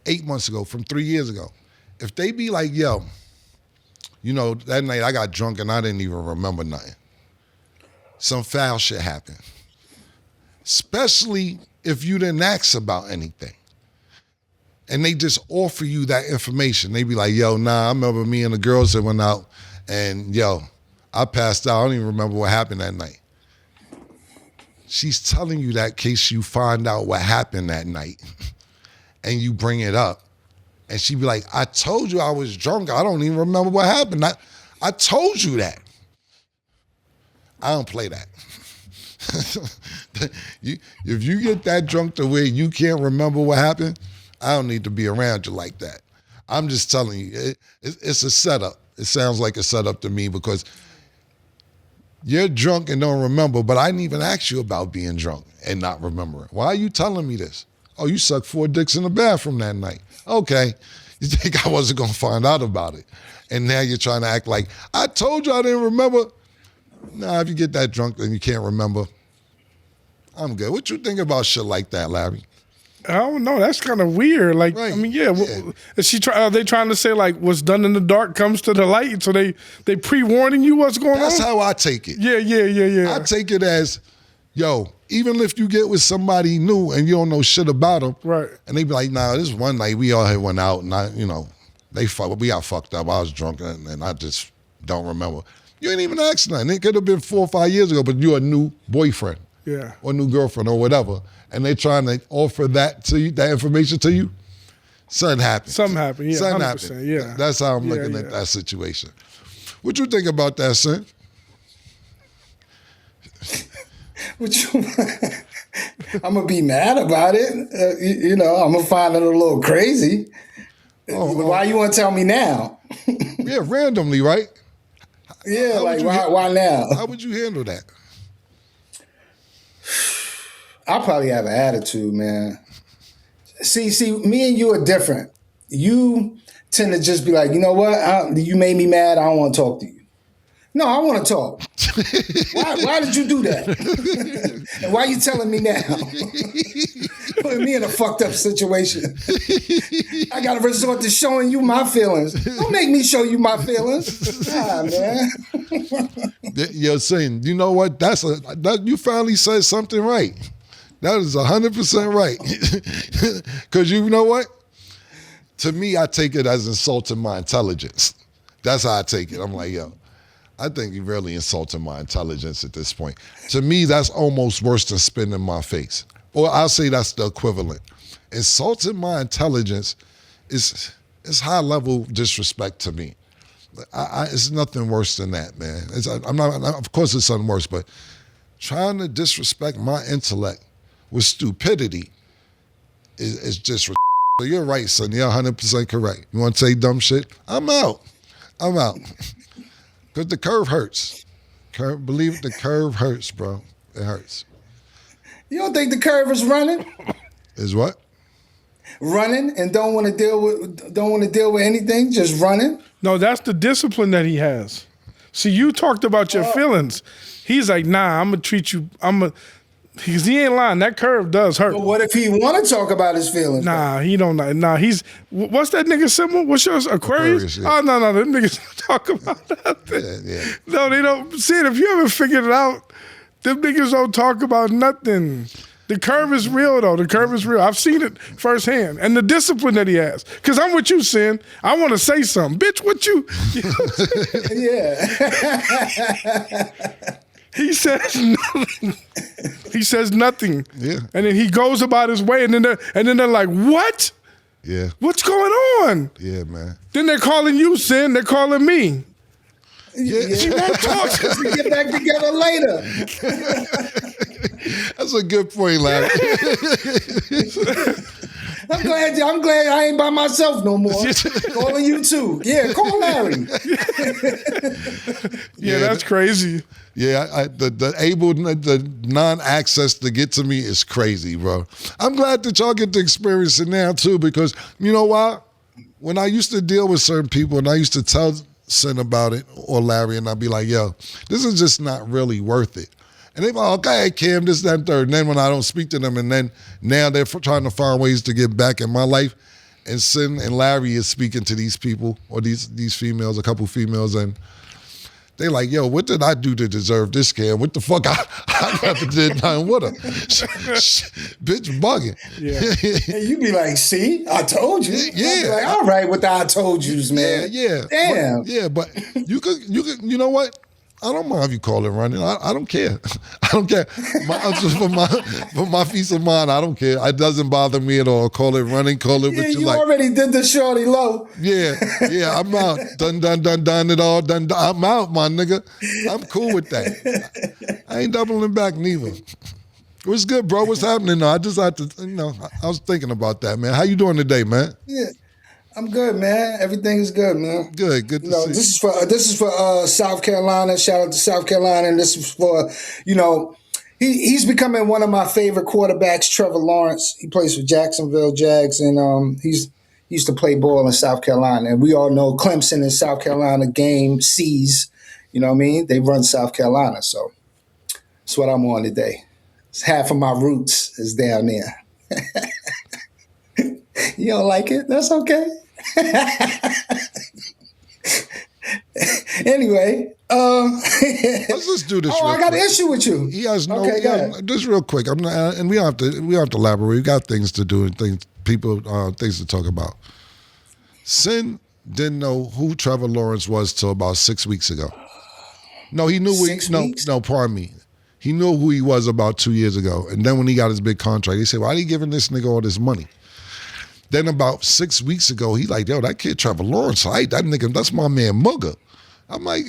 8 months ago, from 3 years ago. If they be like, yo, that night I got drunk and I didn't even remember nothing. Some foul shit happened. Especially if you didn't ask about anything. And they just offer you that information. They be like, yo, nah, I remember me and the girls that went out and, yo, I passed out. I don't even remember what happened that night. she's telling you that in case you find out what happened that night and you bring it up. And she be like, I told you I was drunk. I don't even remember what happened. I told you that. I don't play that. If you get that drunk to where you can't remember what happened, I don't need to be around you like that. I'm just telling you, it's a setup. It sounds like a setup to me because you're drunk and don't remember, but I didn't even ask you about being drunk and not remembering. Why are you telling me this? Oh, you sucked 4 dicks in the bathroom that night. Okay. You think I wasn't going to find out about it. And now you're trying to act like, I told you I didn't remember. Nah, if you get that drunk and you can't remember, I'm good. What you think about shit like that, Larry? I don't know. That's kind of weird. Like, Right. I mean, yeah. Are they trying to say like what's done in the dark comes to the light? So they pre-warning you what's going That's on? how I take it. Yeah. I take it as, yo, even if you get with somebody new and you don't know shit about them, Right. And they be like, nah, this one night we all had went out and we got fucked up. I was drunk and I just don't remember. You ain't even asked nothing. It could have been 4 or 5 years ago, but you're a new boyfriend. Yeah. Or new girlfriend or whatever. And they trying to offer that to you, that information to you. Something happened. Something happened, yeah, Something 100%, happened. yeah. That's how I'm Yeah, looking yeah. at that situation. What you think about that, Sen? I'm gonna be mad about it. I'm gonna find it a little crazy. Why you want to tell me now? Yeah, randomly, right? Yeah, How like would you why now? How would you handle that? I'll probably have an attitude, man. See, me and you are different. You tend to just be like, you know what? You made me mad. I don't want to talk to you. No, I want to talk. Why did you do that? And why are you telling me now? Putting me in a fucked up situation. I got to resort to showing you my feelings. Don't make me show you my feelings. Man. You're saying, you know what? You finally said something right. That is 100% right. Because you know what? To me, I take it as insulting my intelligence. That's how I take it. I'm like, yo, I think you really insulting my intelligence at this point. To me, that's almost worse than spitting in my face. Or I'll say that's the equivalent. Insulting my intelligence is high-level disrespect to me. It's nothing worse than that, man. Of course, it's something worse, but trying to disrespect my intellect with stupidity is just. So you're right, son. You're 100% correct. You want to say dumb shit? I'm out. Because the curve hurts. Believe it, the curve hurts, bro. It hurts. You don't think the curve is running? Is what? Running and don't want to deal with anything, just running? No, that's the discipline that he has. See, you talked about your feelings. He's like, nah, I'm gonna treat you. Because he ain't lying. That curve does hurt. But what if he want to talk about his feelings? Nah, he don't. Nah, what's that nigga symbol? What's yours? Aquarius? Yeah. Oh, no, them niggas don't talk about nothing. Yeah. No, they don't. See, if you haven't figured it out, them niggas don't talk about nothing. The curve is real, though. The curve is real. I've seen it firsthand. And the discipline that he has. Because I'm with you, Sen. I want to say something. Bitch, what you... Yeah. He says nothing. He says nothing. Yeah. And then he goes about his way, and then they're like, what? Yeah. What's going on? Yeah, man. Then they're calling you, Sen. They're calling me. Yeah. She won't talk to We get back together later. That's a good point, Larry. I'm glad I ain't by myself no more. Calling you too. Yeah, call Larry. Yeah, that's crazy. Yeah, the non-access to get to me is crazy, bro. I'm glad that y'all get to experience it now too, because you know why? When I used to deal with certain people and I used to tell Sen about it or Larry, and I'd be like, yo, this is just not really worth it. And they're like, okay, Cam, this, that, and third. And then when I don't speak to them, and then now they're trying to find ways to get back in my life, and Sen and Larry is speaking to these people or these females, a couple females, and they like, yo, what did I do to deserve this, Cam? What the fuck? I never did nothing with her. Bitch bugging. Yeah. And you be like, see, I told you. Yeah. I'd be like, all right with the I told yous, man. Yeah. Damn. But you could, you know what? don't mind if you call it running. I don't care. I don't care. Just for my peace of mind, I don't care. It doesn't bother me at all. Call it running. Call it what you like. You already did the shorty low. Yeah. I'm out. Done it all. Done. I'm out, my nigga. I'm cool with that. I ain't doubling back neither. What's good, bro? What's happening? No, I just had to, I was thinking about that, man. How you doing today, man? Yeah, I'm good, man. Everything is good, man. Good to see. This is for South Carolina. Shout out to South Carolina. And this is for, he's becoming one of my favorite quarterbacks, Trevor Lawrence. He plays for Jacksonville Jags, and he used to play ball in South Carolina. And we all know Clemson and South Carolina game C's. You know what I mean? They run South Carolina, so that's what I'm on today. Half of my roots is down there. You don't like it? That's okay. Anyway, let's just do this. I got an issue with you. He has no. Okay, just real quick. I'm not, and we don't have to elaborate. We got things to do and things to talk about. Sen didn't know who Trevor Lawrence was till about 6 weeks ago. No, he knew. Pardon me. He knew who he was about 2 years ago. And then when he got his big contract, he said, why are you giving this nigga all this money? Then about 6 weeks ago, he like, yo, that kid Trevor Lawrence, that nigga, that's my man Mugga. I'm like,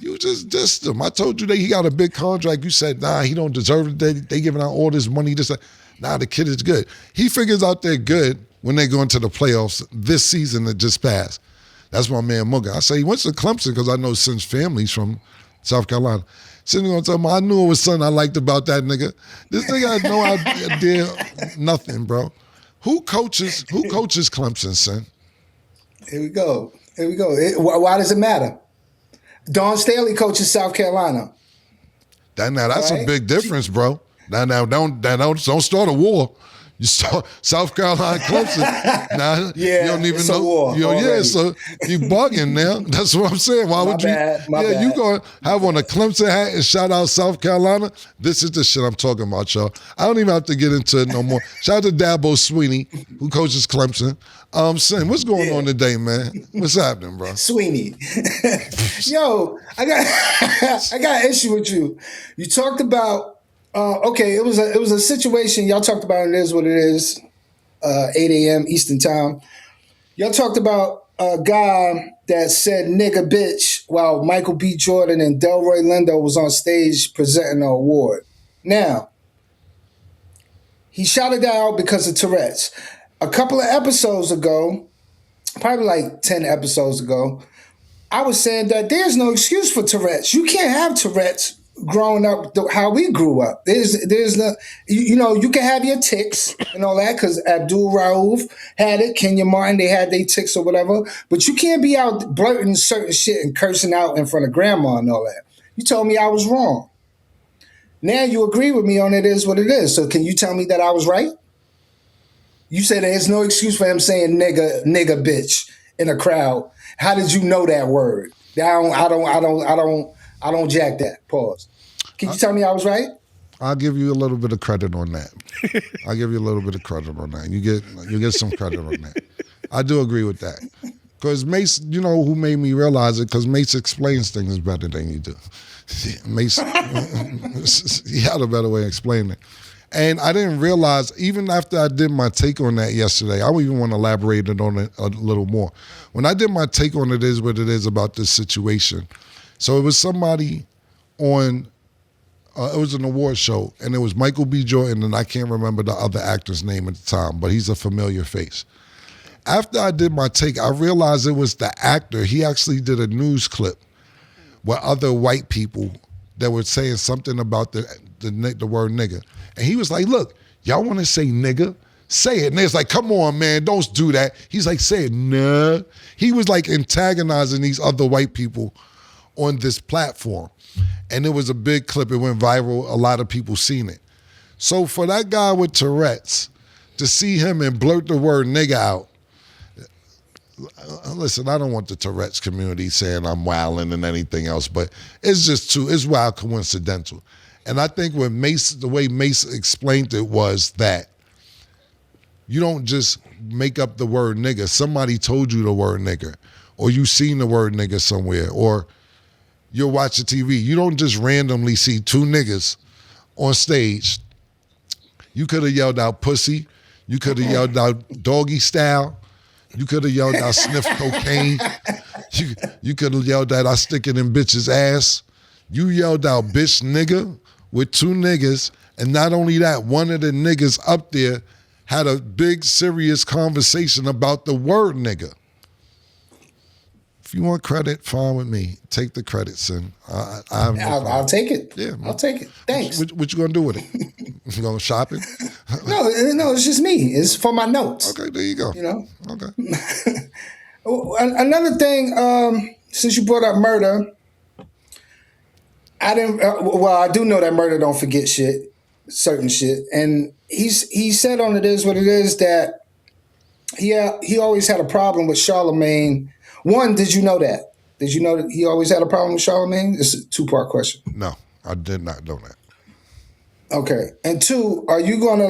you just dissed him. I told you that he got a big contract. You said, nah, he don't deserve it. They giving out all this money. Nah, the kid is good. He figures out they're good when they go into the playoffs this season that just passed. That's my man Mugga. I say he went to Clemson because I know Sen's family's from South Carolina. Sitting on top, I knew it was something I liked about that nigga. This nigga had no idea, nothing, bro. Who coaches Clemson, Sen? Here we go. Why does it matter? Dawn Staley coaches South Carolina. That's right? A big difference, bro. Now, don't start a war. You start South Carolina, Clemson. Now you don't even know. So you bugging now. That's what I'm saying. Why would you? Bad. You gonna have on a Clemson hat and shout out South Carolina? This is the shit I'm talking about, y'all. I don't even have to get into it no more. Shout out to Dabo Sweeney, who coaches Clemson. Sen, what's going on today, man? What's happening, bro? Sweeney. Yo, I got an issue with you. You talked about. It was a situation y'all talked about. It is what it is. 8 a.m. Eastern time. Y'all talked about a guy that said "nigga bitch" while Michael B. Jordan and Delroy Lindo was on stage presenting an award. Now, he shouted that out because of Tourette's. A couple of episodes ago, probably like 10 episodes ago, I was saying that there's no excuse for Tourette's. You can't have Tourette's growing up how we grew up. There's no, you can have your tics and all that because Abdul Rauf had it, Kenya Martin, they had their tics or whatever, but you can't be out blurting certain shit and cursing out in front of grandma and all that. You told me I was wrong. Now you agree with me on it is what it is. So can you tell me that I was right? You said there's no excuse for him saying nigga bitch in a crowd. How did you know that word? I don't jack that. Pause. Can you tell me I was right? I'll give you a little bit of credit on that. You get some credit on that. I do agree with that. Because Mace, you know who made me realize it? Because Mace explains things better than you do. Mace, he had a better way of explaining it. And I didn't realize, even after I did my take on that yesterday, I even want to elaborate on it a little more. When I did my take on it is what it is about this situation. So it was somebody on, it was an award show, and it was Michael B. Jordan, and I can't remember the other actor's name at the time, but he's a familiar face. After I did my take, I realized it was the actor. He actually did a news clip with other white people that were saying something about the word nigga. And he was like, look, y'all want to say nigga? Say it. And it's like, come on, man, don't do that. He's like, say it, nah. He was like antagonizing these other white people on this platform. And it was a big clip. It went viral. A lot of people seen it. So for that guy with Tourette's, to see him and blurt the word nigga out, listen, I don't want the Tourette's community saying I'm wilding and anything else, but it's wild coincidental. And I think when the way Mace explained it was that you don't just make up the word nigga. Somebody told you the word nigga, or you seen the word nigga somewhere, or you're watching TV. You don't just randomly see two niggas on stage. You could have yelled out pussy. You could have yelled out doggy style. You could have yelled out sniff cocaine. You could have yelled out I stick it in bitch's ass. You yelled out bitch nigga with two niggas. And not only that, one of the niggas up there had a big serious conversation about the word nigga. If you want credit, fine with me. Take the credit, son. I'll take it. Yeah, man. I'll take it. Thanks. What you gonna do with it? You gonna shopping? No, it's just me. It's for my notes. Okay, there you go. You know. Okay. Another thing, since you brought up murder, I didn't. I do know that murder don't forget shit, certain shit, and he said on It Is What It Is that he always had a problem with Charlemagne. One, did you know that? Did you know that he always had a problem with Charlemagne? It's a 2-part question. No, I did not know that. Okay. And 2, are you gonna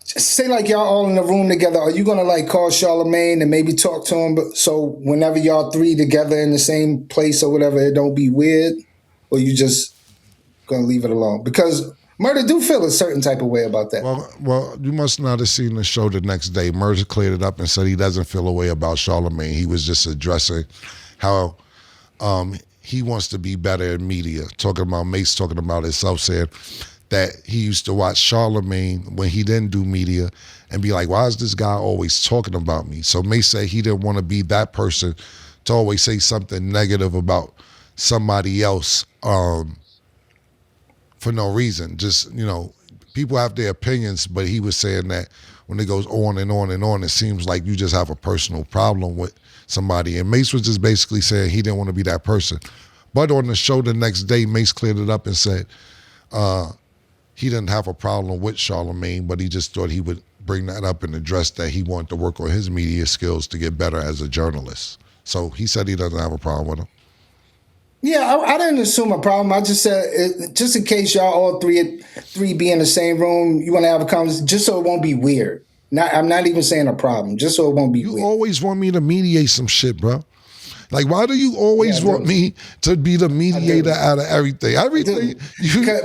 say y'all all in the room together, are you gonna call Charlemagne and maybe talk to him, but so whenever y'all 3 together in the same place or whatever, it don't be weird? Or you just gonna leave it alone? Because Murder do feel a certain type of way about that. Well, you must not have seen the show the next day. Murder cleared it up and said he doesn't feel a way about Charlemagne. He was just addressing how he wants to be better in media. Talking about Mace, talking about himself, saying that he used to watch Charlemagne when he didn't do media and be like, why is this guy always talking about me? So Mace said he didn't want to be that person to always say something negative about somebody else for no reason. Just, people have their opinions, but he was saying that when it goes on and on and on, it seems like you just have a personal problem with somebody. And Mace was just basically saying he didn't want to be that person. But on the show the next day, Mace cleared it up and said he didn't have a problem with Charlemagne, but he just thought he would bring that up and address that he wanted to work on his media skills to get better as a journalist. So he said he doesn't have a problem with him. Yeah, I didn't assume a problem. I just said, just in case y'all all three be in the same room, you want to have a conversation, just so it won't be weird. I'm not even saying a problem, just so it won't be weird. You always want me to mediate some shit, bro. Like, why do you always want me to be the mediator out of everything?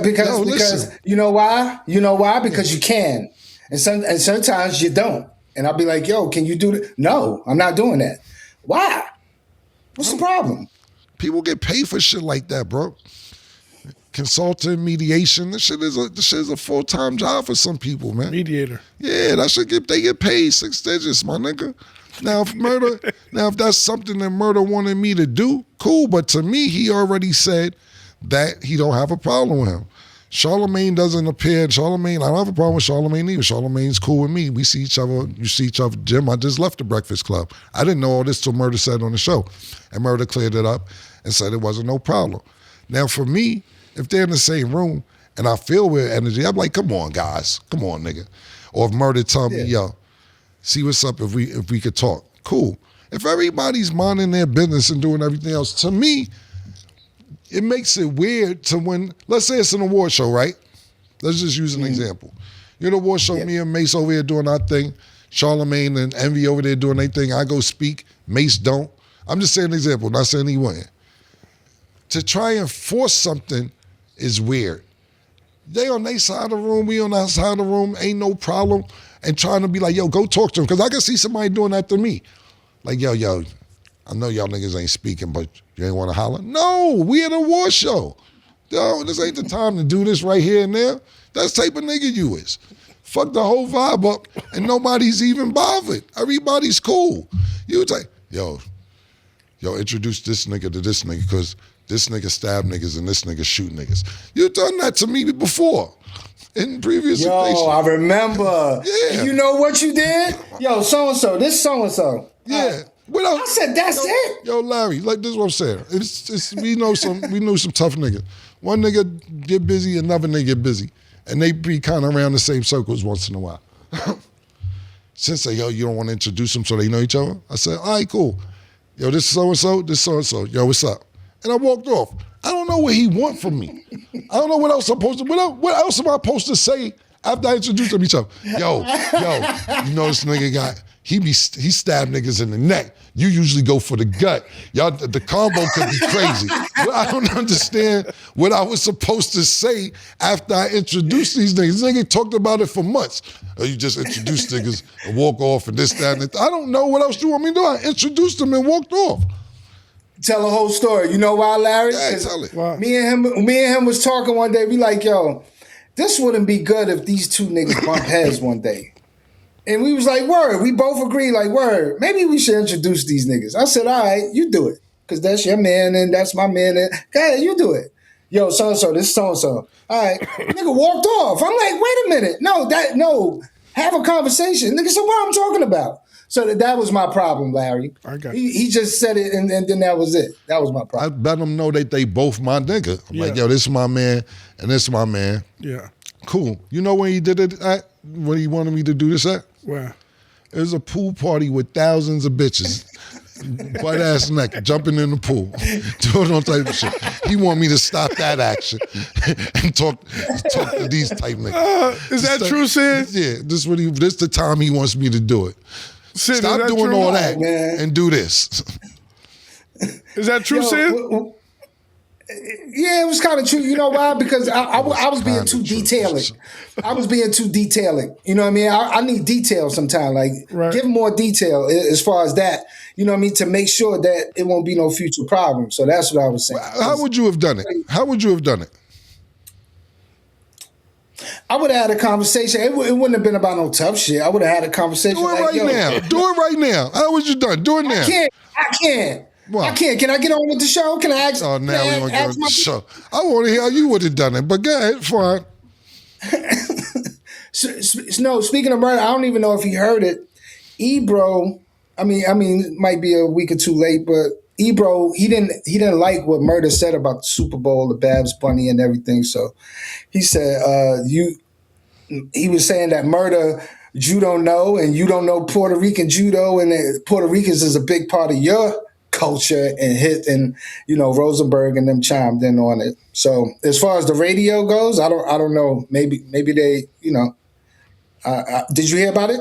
Because you know why? You know why? Because you can. And sometimes you don't. And I'll be like, yo, can you do that? No, I'm not doing that. Why? What's the problem? People get paid for shit like that, bro. Consulting, mediation, this shit is a full-time job for some people, man. Mediator. Yeah, they get paid 6 digits, my nigga. Now if that's something that Murder wanted me to do, cool. But to me, he already said that he don't have a problem with him. Charlemagne doesn't appear. I don't have a problem with Charlemagne either. Charlemagne's cool with me. We see each other. You see each other. Jim, I just left the Breakfast Club. I didn't know all this till Murder said on the show. And Murder cleared it up and said it wasn't no problem. Now for me, if they're in the same room and I feel weird energy, I'm like, come on, guys. Come on, nigga. Or if Murder tell me, yo, see what's up if we could talk. Cool. If everybody's minding their business and doing everything else, to me, it makes it weird to when, let's say it's an award show, right? Let's just use an example. You're at an award show, me and Mace over here doing our thing, Charlemagne and Envy over there doing their thing, I go speak, Mace don't. I'm just saying an example, not saying he wouldn't. To try and force something is weird. They on their side of the room, we on our side of the room, ain't no problem. And trying to be like, yo, go talk to him. Because I can see somebody doing that to me. Like, yo, I know y'all niggas ain't speaking, but you ain't want to holler? No, we at a war show. Yo, this ain't the time to do this right here and there. That's the type of nigga you is. Fuck the whole vibe up, and nobody's even bothered. Everybody's cool. You was like, yo, introduce this nigga to this nigga, because this nigga stab niggas and this nigga shoot niggas. You done that to me before. In previous occasions. I remember. Yeah. You know what you did? Yo, so-and-so, this so-and-so. Yeah. I said, that's it. Yo, Larry, like this is what I'm saying. We know some tough niggas. One nigga get busy, another nigga get busy. And they be kind of around the same circles once in a while. Since say, yo, you don't want to introduce them so they know each other? I said, all right, cool. Yo, this so-and-so, this so-and-so. Yo, what's up? And I walked off. I don't know what he want from me. I don't know what else I'm supposed to. What else am I supposed to say after I introduce them each other? Yo, you know this nigga got. he stabbed niggas in the neck. You usually go for the gut. Y'all, the combo could be crazy. But I don't understand what I was supposed to say after I introduced these niggas. This nigga talked about it for months. Oh, you just introduced niggas and walk off and this, that, and that. I don't know what else you want me to do. I introduced them and walked off. Tell the whole story. You know why, Larry? Yeah, tell it. Wow. Me and him was talking one day. We like, yo, this wouldn't be good if these two niggas bump heads one day. And we was like, word. We both agreed, like, word. Maybe we should introduce these niggas. I said, all right, you do it. Because that's your man and that's my man. And go ahead, you do it. Yo, so-and-so, this is so-and-so. All right. Nigga walked off. I'm like, wait a minute. No, have a conversation. Nigga said, what I'm talking about? So that was my problem, Larry. I got He just said it and then that was it. That was my I problem. let them know that they both my nigga. I'm like, yo, this is my man and this is my man. Yeah. Cool. You know when he did it at? When he wanted me to do this at? Wow. It was a pool party with thousands of bitches. Butt ass naked, jumping in the pool, doing all type of shit. He want me to stop that action and talk to these type niggas. Is that true, Sid? Yeah, this the time he wants me to do it. Sid, Stop is that doing true? all that man. and do this. Is that true, Yo, Sid? Yeah, it was kind of true. You know why? Because I was being kinda too true. detailing. I was being too detailing. You know what I mean? I need detail sometimes. Like, Right. give more detail as far as that. You know what I mean? To make sure that it won't be no future problem. So that's what I was saying. How would you have done it? How would you have done it? I would have had a conversation. It wouldn't have been about no tough shit. I would have had a conversation. Do it like, right yo, now. Do it right now. How would you done? Do it now. I can't. Why? I can't. Can I get on with the show? Can I ask? Oh, now we can I want to go ask to my- the show. I want to hear how you would have done it, but go ahead, fine. No, speaking of murder, I don't even know if he heard it. Ebro, I mean, it might be a week or two late, but Ebro, he didn't like what Murder said about the Super Bowl, the Babs Bunny, and everything. So he said, he was saying that Murder, you don't know, and you don't know Puerto Rican judo, and Puerto Ricans is a big part of your culture, and Rosenberg and them chimed in on it. So as far as the radio goes, I don't know. Maybe they, did you hear about it?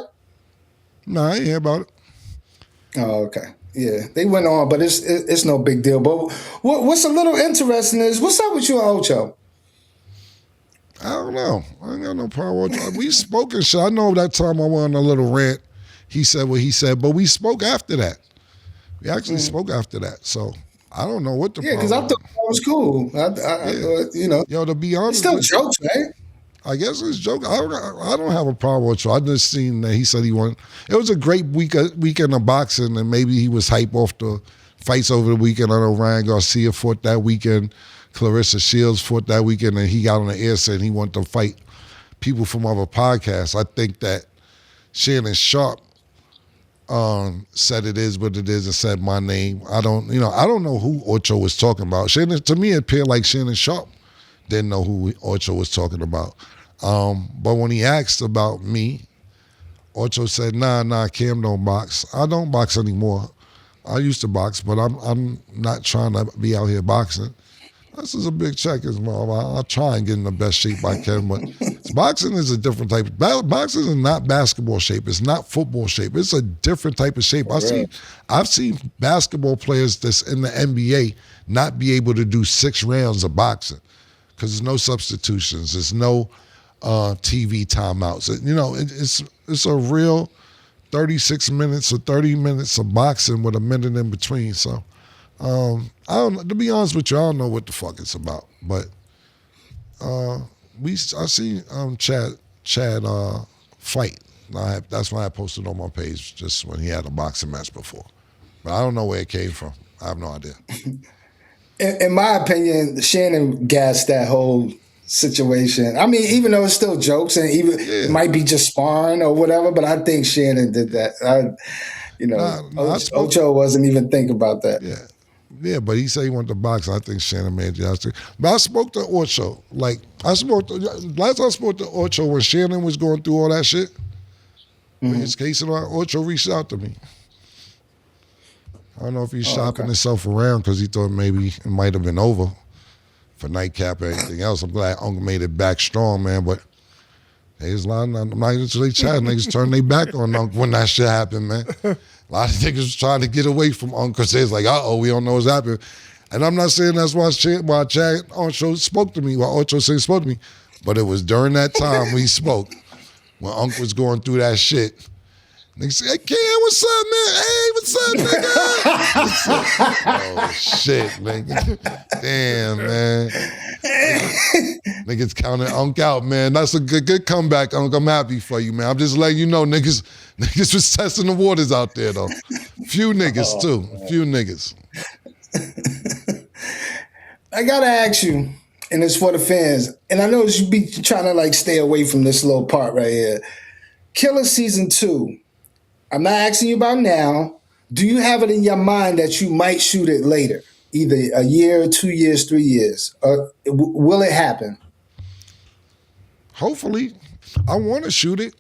No, I ain't hear about it. Oh, okay. Yeah, they went on, but it's no big deal. But what's a little interesting is, what's up with you and Ocho? I don't know. I ain't got no problem with it. We spoke and shit. I know that time I went on a little rant. He said what he said, but we spoke after that. We actually spoke after that. So I don't know what the Yeah, because I problem thought that was cool. I thought, Yo, to be honest, it's still jokes, right? I guess it's joke. I don't have a problem with you. I just seen that he said he won. It was a great weekend of boxing, and maybe he was hype off the fights over the weekend. I know Ryan Garcia fought that weekend. Clarissa Shields fought that weekend, and he got on the air saying he wanted to fight people from other podcasts. I think that Shannon Sharp said it is what it is and said my name. I don't know who Ocho was talking about. Shannon, to me, it appeared like Shannon Sharp didn't know who Ocho was talking about. But when he asked about me, Ocho said, nah, Cam don't box. I don't box anymore. I used to box, but I'm not trying to be out here boxing. This is a big check, I'll try and get in the best shape I can, but boxing is a different type. Boxing is not basketball shape. It's not football shape. It's a different type of shape. I've seen basketball players that's in the NBA not be able to do 6 rounds of boxing because there's no substitutions. There's no TV timeouts. It's a real 36 minutes or 30 minutes of boxing with a minute in between. So. I don't. To be honest with you, I don't know what the fuck it's about. But I see Chad fight. That's why I posted on my page just when he had a boxing match before. But I don't know where it came from. I have no idea. In my opinion, Shannon gassed that whole situation. I mean, even though it's still jokes and even it might be just sparring or whatever, but I think Shannon did that. Ocho wasn't even thinking about that. Yeah, but he said he wanted to box. I think Shannon made it. But I spoke to Ocho. Last I spoke to Ocho when Shannon was going through all that shit. With his case and all, Ocho reached out to me. I don't know if he's shopping himself around because he thought maybe it might have been over for nightcap or anything else. I'm glad Uncle made it back strong, man. But There's a lot of, I'm not even say chat, niggas turn their back on Unc when that shit happened, man. A lot of niggas was trying to get away from Unc because they was like, we don't know what's happening. And I'm not saying that's why Chad Ocho spoke to me, why Ocho spoke to me, but it was during that time we spoke, when Unc was going through that shit. Niggas say, hey, Ken, what's up, man? Hey, what's up, nigga? Oh, shit, nigga. Damn, man. Niggas counting Unc out, man. That's a good comeback, Unc. I'm happy for you, man. I'm just letting you know, niggas was testing the waters out there, though. Few niggas, too. Few niggas. I gotta ask you, and it's for the fans, and I know you be trying to like stay away from this little part right here. Killer Season 2. I'm not asking you about now. Do you have it in your mind that you might shoot it later? Either a year, 2 years, 3 years. Will it happen? Hopefully. I want to shoot it.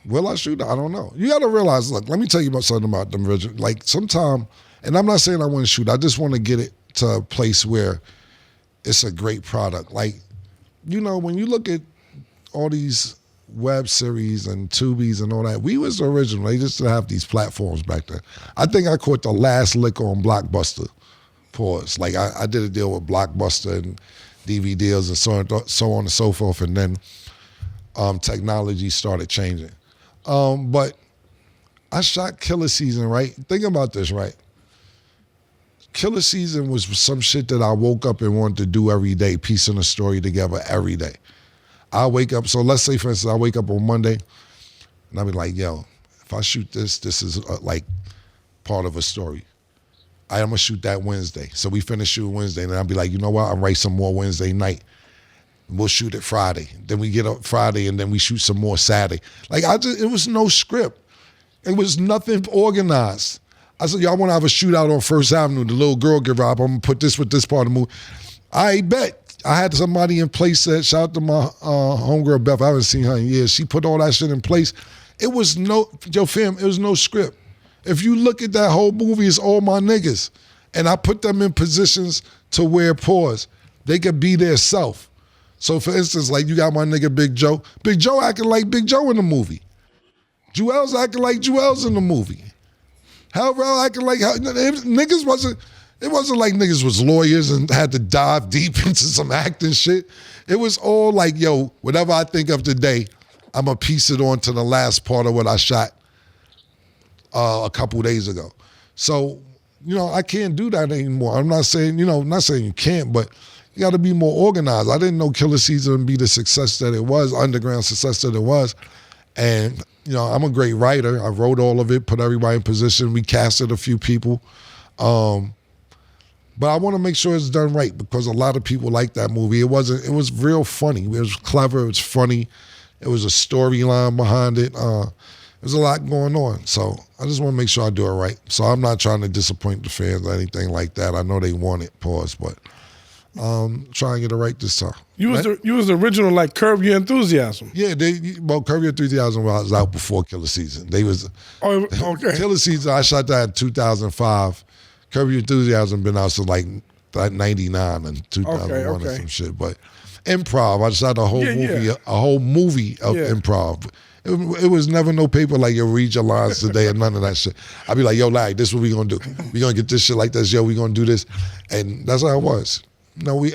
Will I shoot it? I don't know. You got to realize, look, let me tell you about something about them original. Like sometime, and I'm not saying I want to shoot. I just want to get it to a place where it's a great product. Like, you know, when you look at all these web series and Tubies and all that, we was the original. They just didn't have these platforms back then. I think I caught the last lick on Blockbuster. Pause. Like I did a deal with Blockbuster and DVD deals and so on and so forth, and then technology started changing. But I shot Killer Season, right? Think about this, right? Killer Season was some shit that I woke up and wanted to do every day, piecing a story together every day. I wake up, so let's say, for instance, I wake up on Monday, and I'll be like, yo, if I shoot this is like part of a story. I'm gonna shoot that Wednesday. So we finish shooting Wednesday, and then I'll be like, you know what, I'll write some more Wednesday night. We'll shoot it Friday. Then we get up Friday, and then we shoot some more Saturday. Like, it was no script. It was nothing organized. I said, y'all want to have a shootout on First Avenue, the little girl give up, I'm going to put this with this part of the movie. I bet. I had somebody in place that, shout out to my homegirl Beth, I haven't seen her in years. She put all that shit in place. It was no script. If you look at that whole movie, it's all my niggas. And I put them in positions to where, pause, they could be their self. So for instance, like you got my nigga Big Joe. Big Joe acting like Big Joe in the movie. Jewel's acting like Jewel's in the movie. Hell, acting like niggas wasn't. It wasn't like niggas was lawyers and had to dive deep into some acting shit. It was all like, yo, whatever I think of today, I'm going to piece it on to the last part of what I shot a couple days ago. So, you know, I can't do that anymore. I'm not saying, not saying you can't, but you got to be more organized. I didn't know Killer Season would be the success that it was, underground success that it was. And, I'm a great writer. I wrote all of it, put everybody in position. We casted a few people. But I want to make sure it's done right because a lot of people like that movie. It was real funny. It was clever. It was funny. It was a storyline behind it. There's a lot going on. So I just want to make sure I do it right. So I'm not trying to disappoint the fans or anything like that. I know they want it, pause, but try and get it right this time. You was the original, like, Curb Your Enthusiasm. Yeah, Curb Your Enthusiasm was out before Killer Season. Oh, okay. Killer Season, I shot that in 2005. Curb Your Enthusiasm been out since like 99 and 2001 or some shit. But improv, I shot a whole movie of improv. It was never no paper like, yo, read your lines today and none of that shit. I'd be like, yo, Larry, this is what we gonna do. We gonna get this shit like this. Yo, we gonna do this. And that's how it was.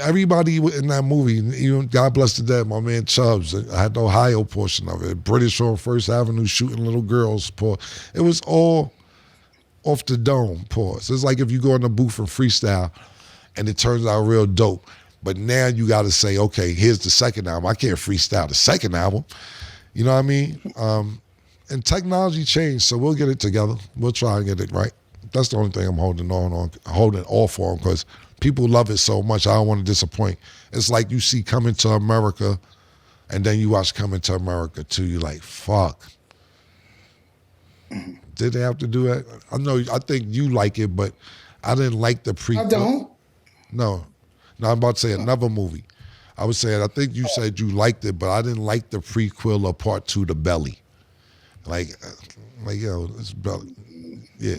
Everybody in that movie, even God bless the dead, my man Chubbs, I had the Ohio portion of it. British on First Avenue shooting little girls. It was all off the dome, pause. It's like if you go in the booth and freestyle and it turns out real dope. But now you got to say, okay, here's the second album. I can't freestyle the second album. You know what I mean? And technology changed, so we'll get it together. We'll try and get it right. That's the only thing I'm holding off on because people love it so much. I don't want to disappoint. It's like you see Coming to America and then you watch Coming to America 2. You're like, fuck. Did they have to do that? I think you like it, but I didn't like the prequel. I don't. No, I'm about to say another movie. I was saying, I think you said you liked it, but I didn't like the prequel or part 2, The Belly. Like yo, it's Belly. Yeah.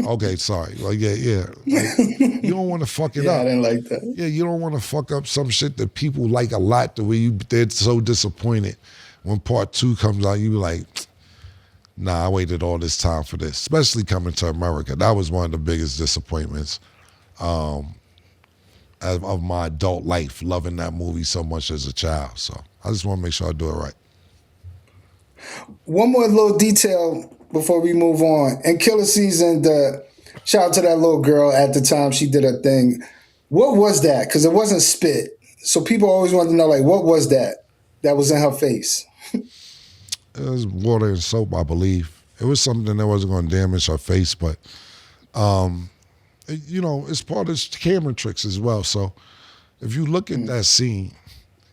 Okay, sorry. Like, yeah. Like, you don't want to fuck it Yeah, up. I didn't like that. Yeah, you don't want to fuck up some shit that people like a lot the way they're so disappointed. When part 2 comes out, you be like, nah, I waited all this time for this, especially coming to America. That was one of the biggest disappointments of my adult life, loving that movie so much as a child. So I just want to make sure I do it right. One more little detail before we move on. In Killer Season, shout out to that little girl at the time she did her thing. What was that? Because it wasn't spit. So people always wanted to know, like, what was that was in her face? It was water and soap, I believe. It was something that wasn't going to damage her face, but, it's part of camera tricks as well. So if you look at that scene,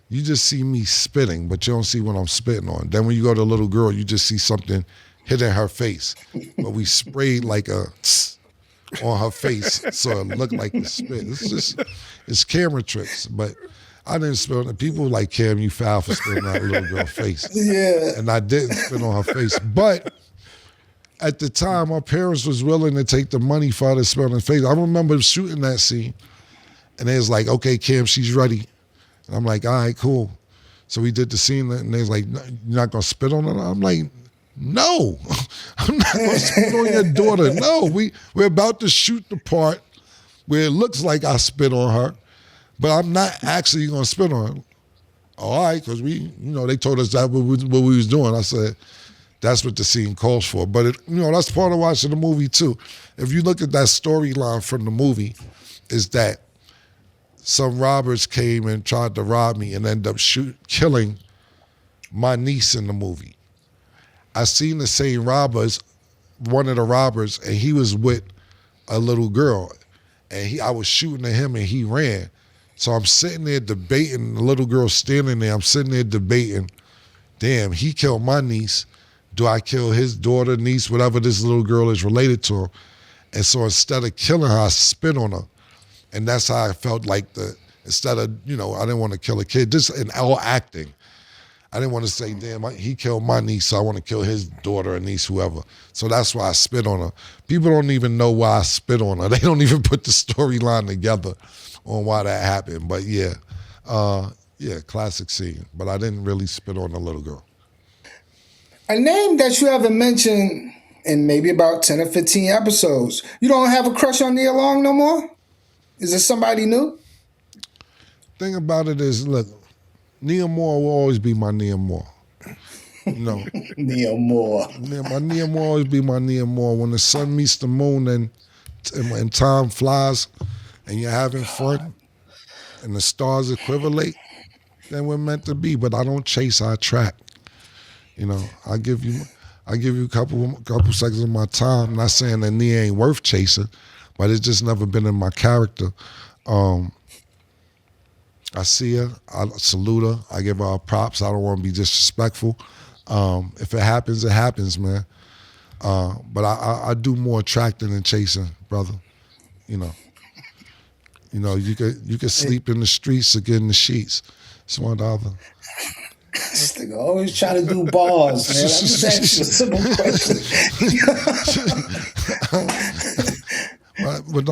you just see me spitting, but you don't see what I'm spitting on. Then when you go to the little girl, you just see something hitting her face. But we sprayed like a tss on her face so it looked like a spit. It's camera tricks, but I didn't spit on it. People were like, Cam, you foul for spitting on that little girl's face. Yeah. And I didn't spit on her face. But at the time, our parents was willing to take the money for her to spit on her face. I remember shooting that scene, and they was like, okay, Cam, she's ready. And I'm like, all right, cool. So we did the scene, and they was like, you're not going to spit on her? I'm like, no. I'm not going to spit on your daughter. No, we're about to shoot the part where it looks like I spit on her, but I'm not actually going to spit on her. All right, because they told us that what we was doing. I said, that's what the scene calls for. But, that's part of watching the movie, too. If you look at that storyline from the movie, is that some robbers came and tried to rob me and ended up killing my niece in the movie. I seen the same robbers, one of the robbers, and he was with a little girl. And I was shooting at him and he ran. So I'm sitting there debating, the little girl standing there, I'm sitting there debating, damn, he killed my niece. Do I kill his daughter, niece, whatever this little girl is related to him? And so instead of killing her, I spit on her. And that's how I felt like instead of, I didn't want to kill a kid, just in all acting. I didn't want to say, damn, he killed my niece, so I want to kill his daughter or niece, whoever. So that's why I spit on her. People don't even know why I spit on her. They don't even put the storyline together on why that happened. But yeah, classic scene. But I didn't really spit on the little girl. A name that you haven't mentioned in maybe about 10 or 15 episodes. You don't have a crush on Nia Long no more? Is it somebody new? Thing about it is, look, Nia Moore will always be my Nia Moore. Nia Moore. My Nia Moore will always be my Nia Moore. When the sun meets the moon and time flies and you're having fun and the stars equivalate, then we're meant to be. But I don't chase, I attract. I give you a couple seconds of my time. I'm not saying that Nia ain't worth chasing, but it's just never been in my character. I see her, I salute her, I give her props. I don't want to be disrespectful. If it happens, it happens, man. But I do more attracting than chasing, brother. You could sleep in the streets or get in the sheets. It's one or the other. This nigga always trying to do bars, man. I just asked you a simple question.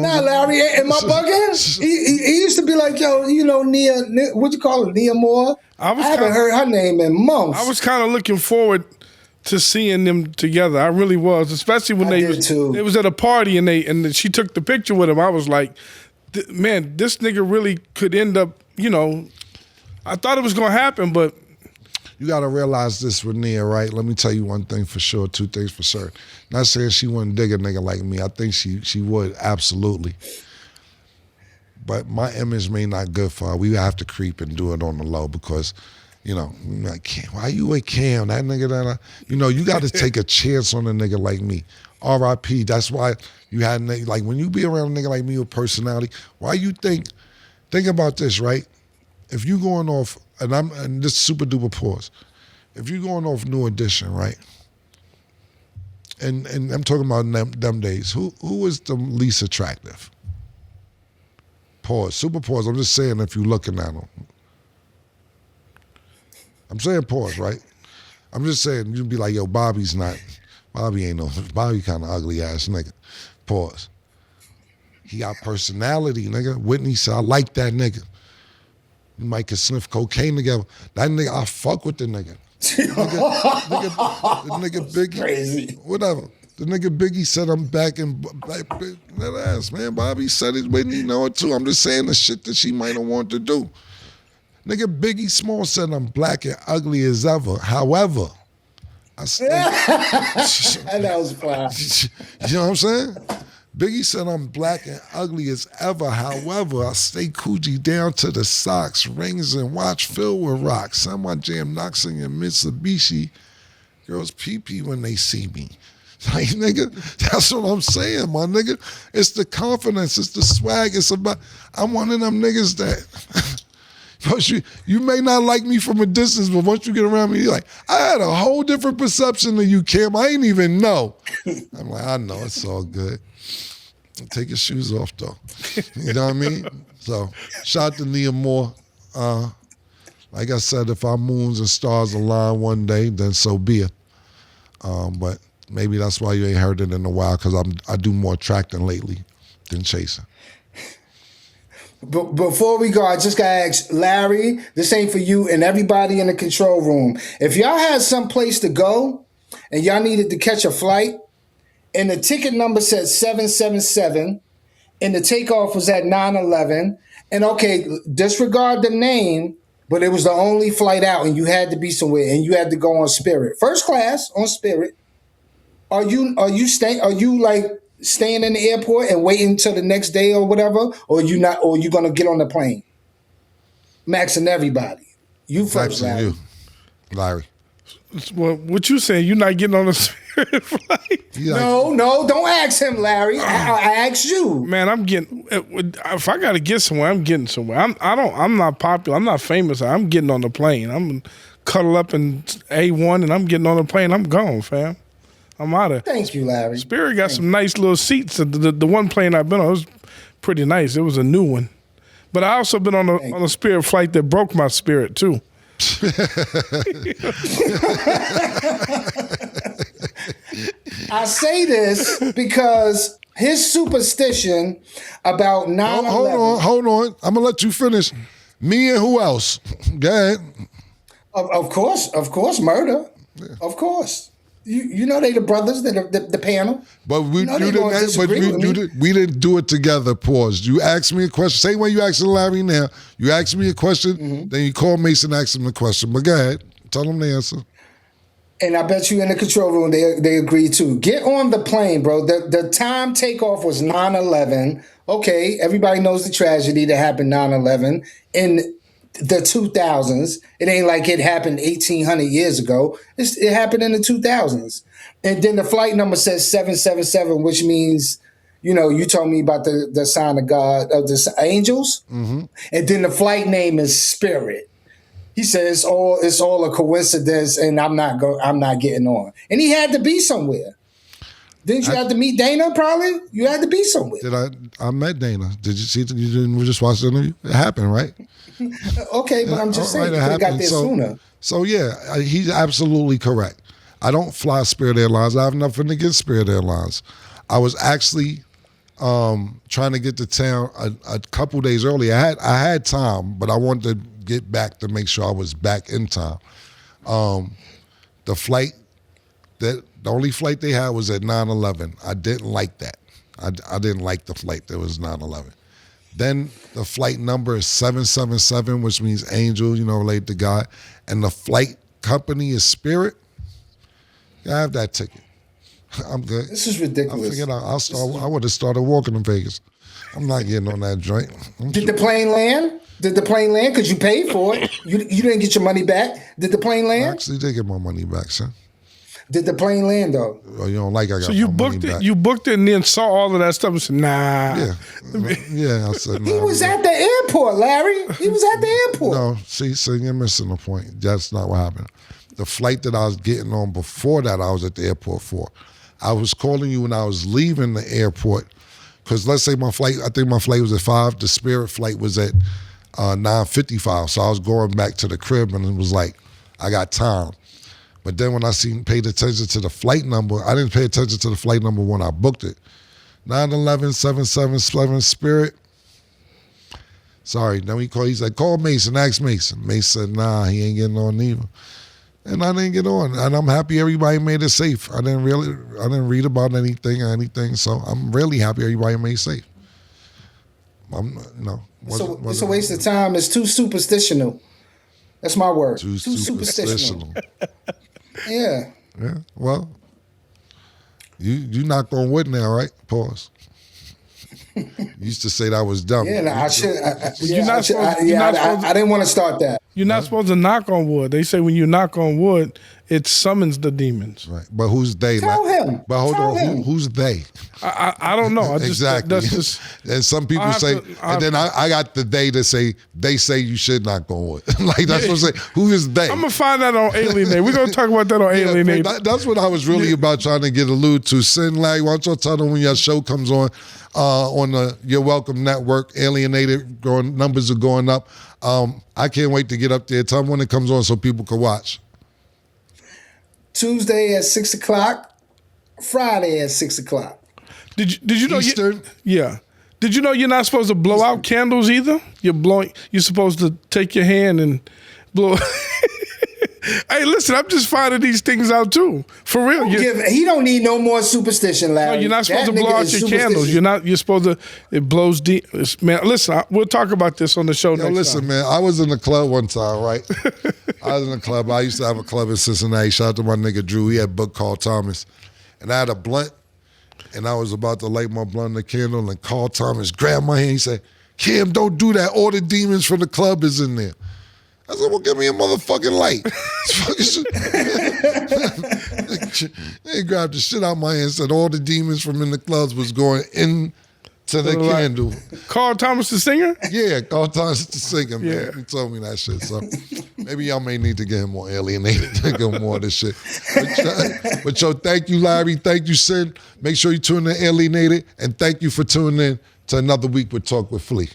Nah, Larry, am I bugging? He used to be like, yo, Nia, what you call it, Nia Moore? I haven't heard her name in months. I was kind of looking forward to seeing them together. I really was, especially when they was at a party and she took the picture with him. I was like, man, this nigga really could end up, I thought it was going to happen, but. You got to realize this with Nia, right? Let me tell you one thing for sure, two things for sure. Not saying she wouldn't dig a nigga like me. I think she would, absolutely. But my image may not good for her. We have to creep and do it on the low because, like, why you with Cam? That nigga that you got to take a chance on a nigga like me. R.I.P. That's why you had, like, when you be around a nigga like me with personality, why you think about this, right? If you going off, and this super duper pause, if you going off New Edition, right? And I'm talking about them days. Who was the least attractive? Pause, super pause. I'm just saying if you're looking at them. I'm saying pause, right? I'm just saying you'd be like, yo, Bobby ain't no, Bobby kind of ugly ass nigga. Pause. He got personality, nigga. Whitney said, I like that nigga. We might could sniff cocaine together. That nigga, I fuck with the nigga. The nigga Biggie. Crazy. Whatever. The nigga Biggie said I'm back in that ass, man. Bobby said it, Whitney know it too. I'm just saying the shit that she might have wanted to do. Nigga Biggie Small said I'm black and ugly as ever. However, I said, That was fly. you know what I'm saying? Biggie said I'm black and ugly as ever. However, I stay Coogee down to the socks, rings and watch filled with rocks. Some my jam knocks in your Mitsubishi. Girls pee-pee when they see me. Like, nigga, that's what I'm saying, my nigga. It's the confidence, it's the swag. It's about, I'm one of them niggas that, you may not like me from a distance, but once you get around me, you're like, I had a whole different perception of you, Kim. I ain't even know. I'm like, I know, it's all good. Take your shoes off, though. You know what I mean? So, shout out to Nia Moore. Like I said, if our moons and stars align one day, then so be it. But maybe that's why you ain't heard it in a while, because I do more tracking lately than chasing. But before we go, I just gotta ask Larry, this ain't for you and everybody in the control room. If y'all had some place to go and y'all needed to catch a flight and the ticket number said 777 and the takeoff was at 911, and okay, disregard the name, but it was the only flight out and you had to be somewhere and you had to go on Spirit. First class on Spirit. Are you staying in the airport and waiting until the next day or whatever, or you not, or you gonna get on the plane? Max and everybody. You first, Larry. Larry. Well, what you saying? You're not getting on a Spirit flight? No, don't ask him, Larry. I asked you. Man, I'm getting. If I gotta get somewhere, I'm getting somewhere. I'm not popular. I'm not famous. I'm getting on the plane. I'm cuddle up in A1 and I'm getting on the plane. I'm gone, fam. I'm out of. Thank you, Larry. Spirit got some nice little seats. The one plane I've been on was pretty nice. It was a new one. But I also been on a Spirit flight that broke my spirit too. I say this because his superstition about 9/11. Hold on. I'm gonna let you finish. Me and who else? Go ahead. Of course, murder. Yeah. Of course. You know they the brothers, the panel. But we didn't do it together, pause. You asked me a question. Same way you asking Larry now. You asked me a question, then you call Mason, ask him the question. But go ahead. Tell him the answer. And I bet you in the control room they agree too. Get on the plane, bro. The time takeoff was 9/11. Okay, everybody knows the tragedy that happened 9/11. In the 2000s, it ain't like it happened 1,800 years ago. It happened in the 2000s. And then the flight number says 777, which means, you told me about the sign of God, of the angels. Mm-hmm. And then the flight name is Spirit. He says it's all a coincidence, and I'm not getting on. And he had to be somewhere. Didn't you have to meet Dana? Probably you had to be somewhere. I met Dana. Did you see? You didn't just watch the interview? It happened, right? Okay, but I'm just saying, right, got there sooner. So yeah, he's absolutely correct. I don't fly Spirit Airlines. I have nothing against Spirit Airlines. I was actually trying to get to town a couple days early. I had time, but I wanted to get back to make sure I was back in time. The only flight they had was at 9/11. I didn't like that. I didn't like the flight that was 9/11. Then the flight number is 777, which means angel, related to God. And the flight company is Spirit. I have that ticket. I'm good. This is ridiculous. I figured I would have started walking in Vegas. I'm not getting on that joint. Did the plane land? Because you paid for it. You didn't get your money back. Did the plane land? I actually did get my money back, son. Did the plane land though? Oh, you don't like I got so you my booked money it. back. You booked it and then saw all of that stuff and said, nah. Yeah. I said nah. He was at the airport, Larry. He was at the airport. No, see, so you're missing the point. That's not what happened. The flight that I was getting on before that, I was at the airport for. I was calling you when I was leaving the airport, because let's say I think my flight was at 5. The Spirit flight was at 9:55. So I was going back to the crib and it was like, I got time. But then when I paid attention to the flight number, I didn't pay attention to the flight number when I booked it. 911-777 Spirit. Sorry, then he said, call Mason, ask Mason. Mason said, nah, he ain't getting on neither. And I didn't get on. And I'm happy everybody made it safe. I didn't read about anything, so I'm really happy everybody made it safe. It's a waste of time. It's too superstitional. That's my word. Too superstitional. Yeah. Yeah, well, you knocked on wood now, right? Pause. You used to say that was dumb. Yeah, I should. I I didn't want to start that. You're not supposed to knock on wood. They say when you knock on wood, it summons the demons. Right, but who's they? Tell him. But hold Tell on, him. who's they? I don't know. Exactly. That's just, and some people say, and then I got the they that say they say you should knock on wood. Like that's what I'm saying. Who is they? I'm gonna find that on Alienated. We're gonna talk about that on Alienated. That's what I was really about trying to get alluded to. Sen, Larry, why don't you tell them when your show comes on the Your Welcome Network, Alienated, numbers are going up. I can't wait to get up there. Tell them when it comes on so people can watch. Tuesday at 6 o'clock, Friday at 6 o'clock. Did you know? Eastern? Yeah. Did you know you're not supposed to blow out candles either? You're supposed to take your hand and blow. Hey, listen, I'm just finding these things out too. For real. He don't need no more superstition, Larry. No, you're not supposed That to blow nigga out is your candles. You're supposed to, it blows deep. Man, listen, we'll talk about this on the show next Listen, time. man, I was in the club one time, right? I was in the club. I used to have a club in Cincinnati. Shout out to my nigga Drew. He had a book called Thomas. And I had a blunt, and I was about to light my blunt in the candle, and Carl Thomas grabbed my hand. He said, Kim, don't do that. All the demons from the club is in there. I said, well, give me a motherfucking light. He grabbed the shit out of my hand and said all the demons from in the clubs was going into the candle. Carl Thomas the singer? Yeah, Carl Thomas the singer, man. Yeah. He told me that shit. So maybe y'all may need to get him more Alienated to get him more of this shit. But yo, thank you, Larry. Thank you, Sen. Make sure you tune in Alienated. And thank you for tuning in to another week with Talk with Flea.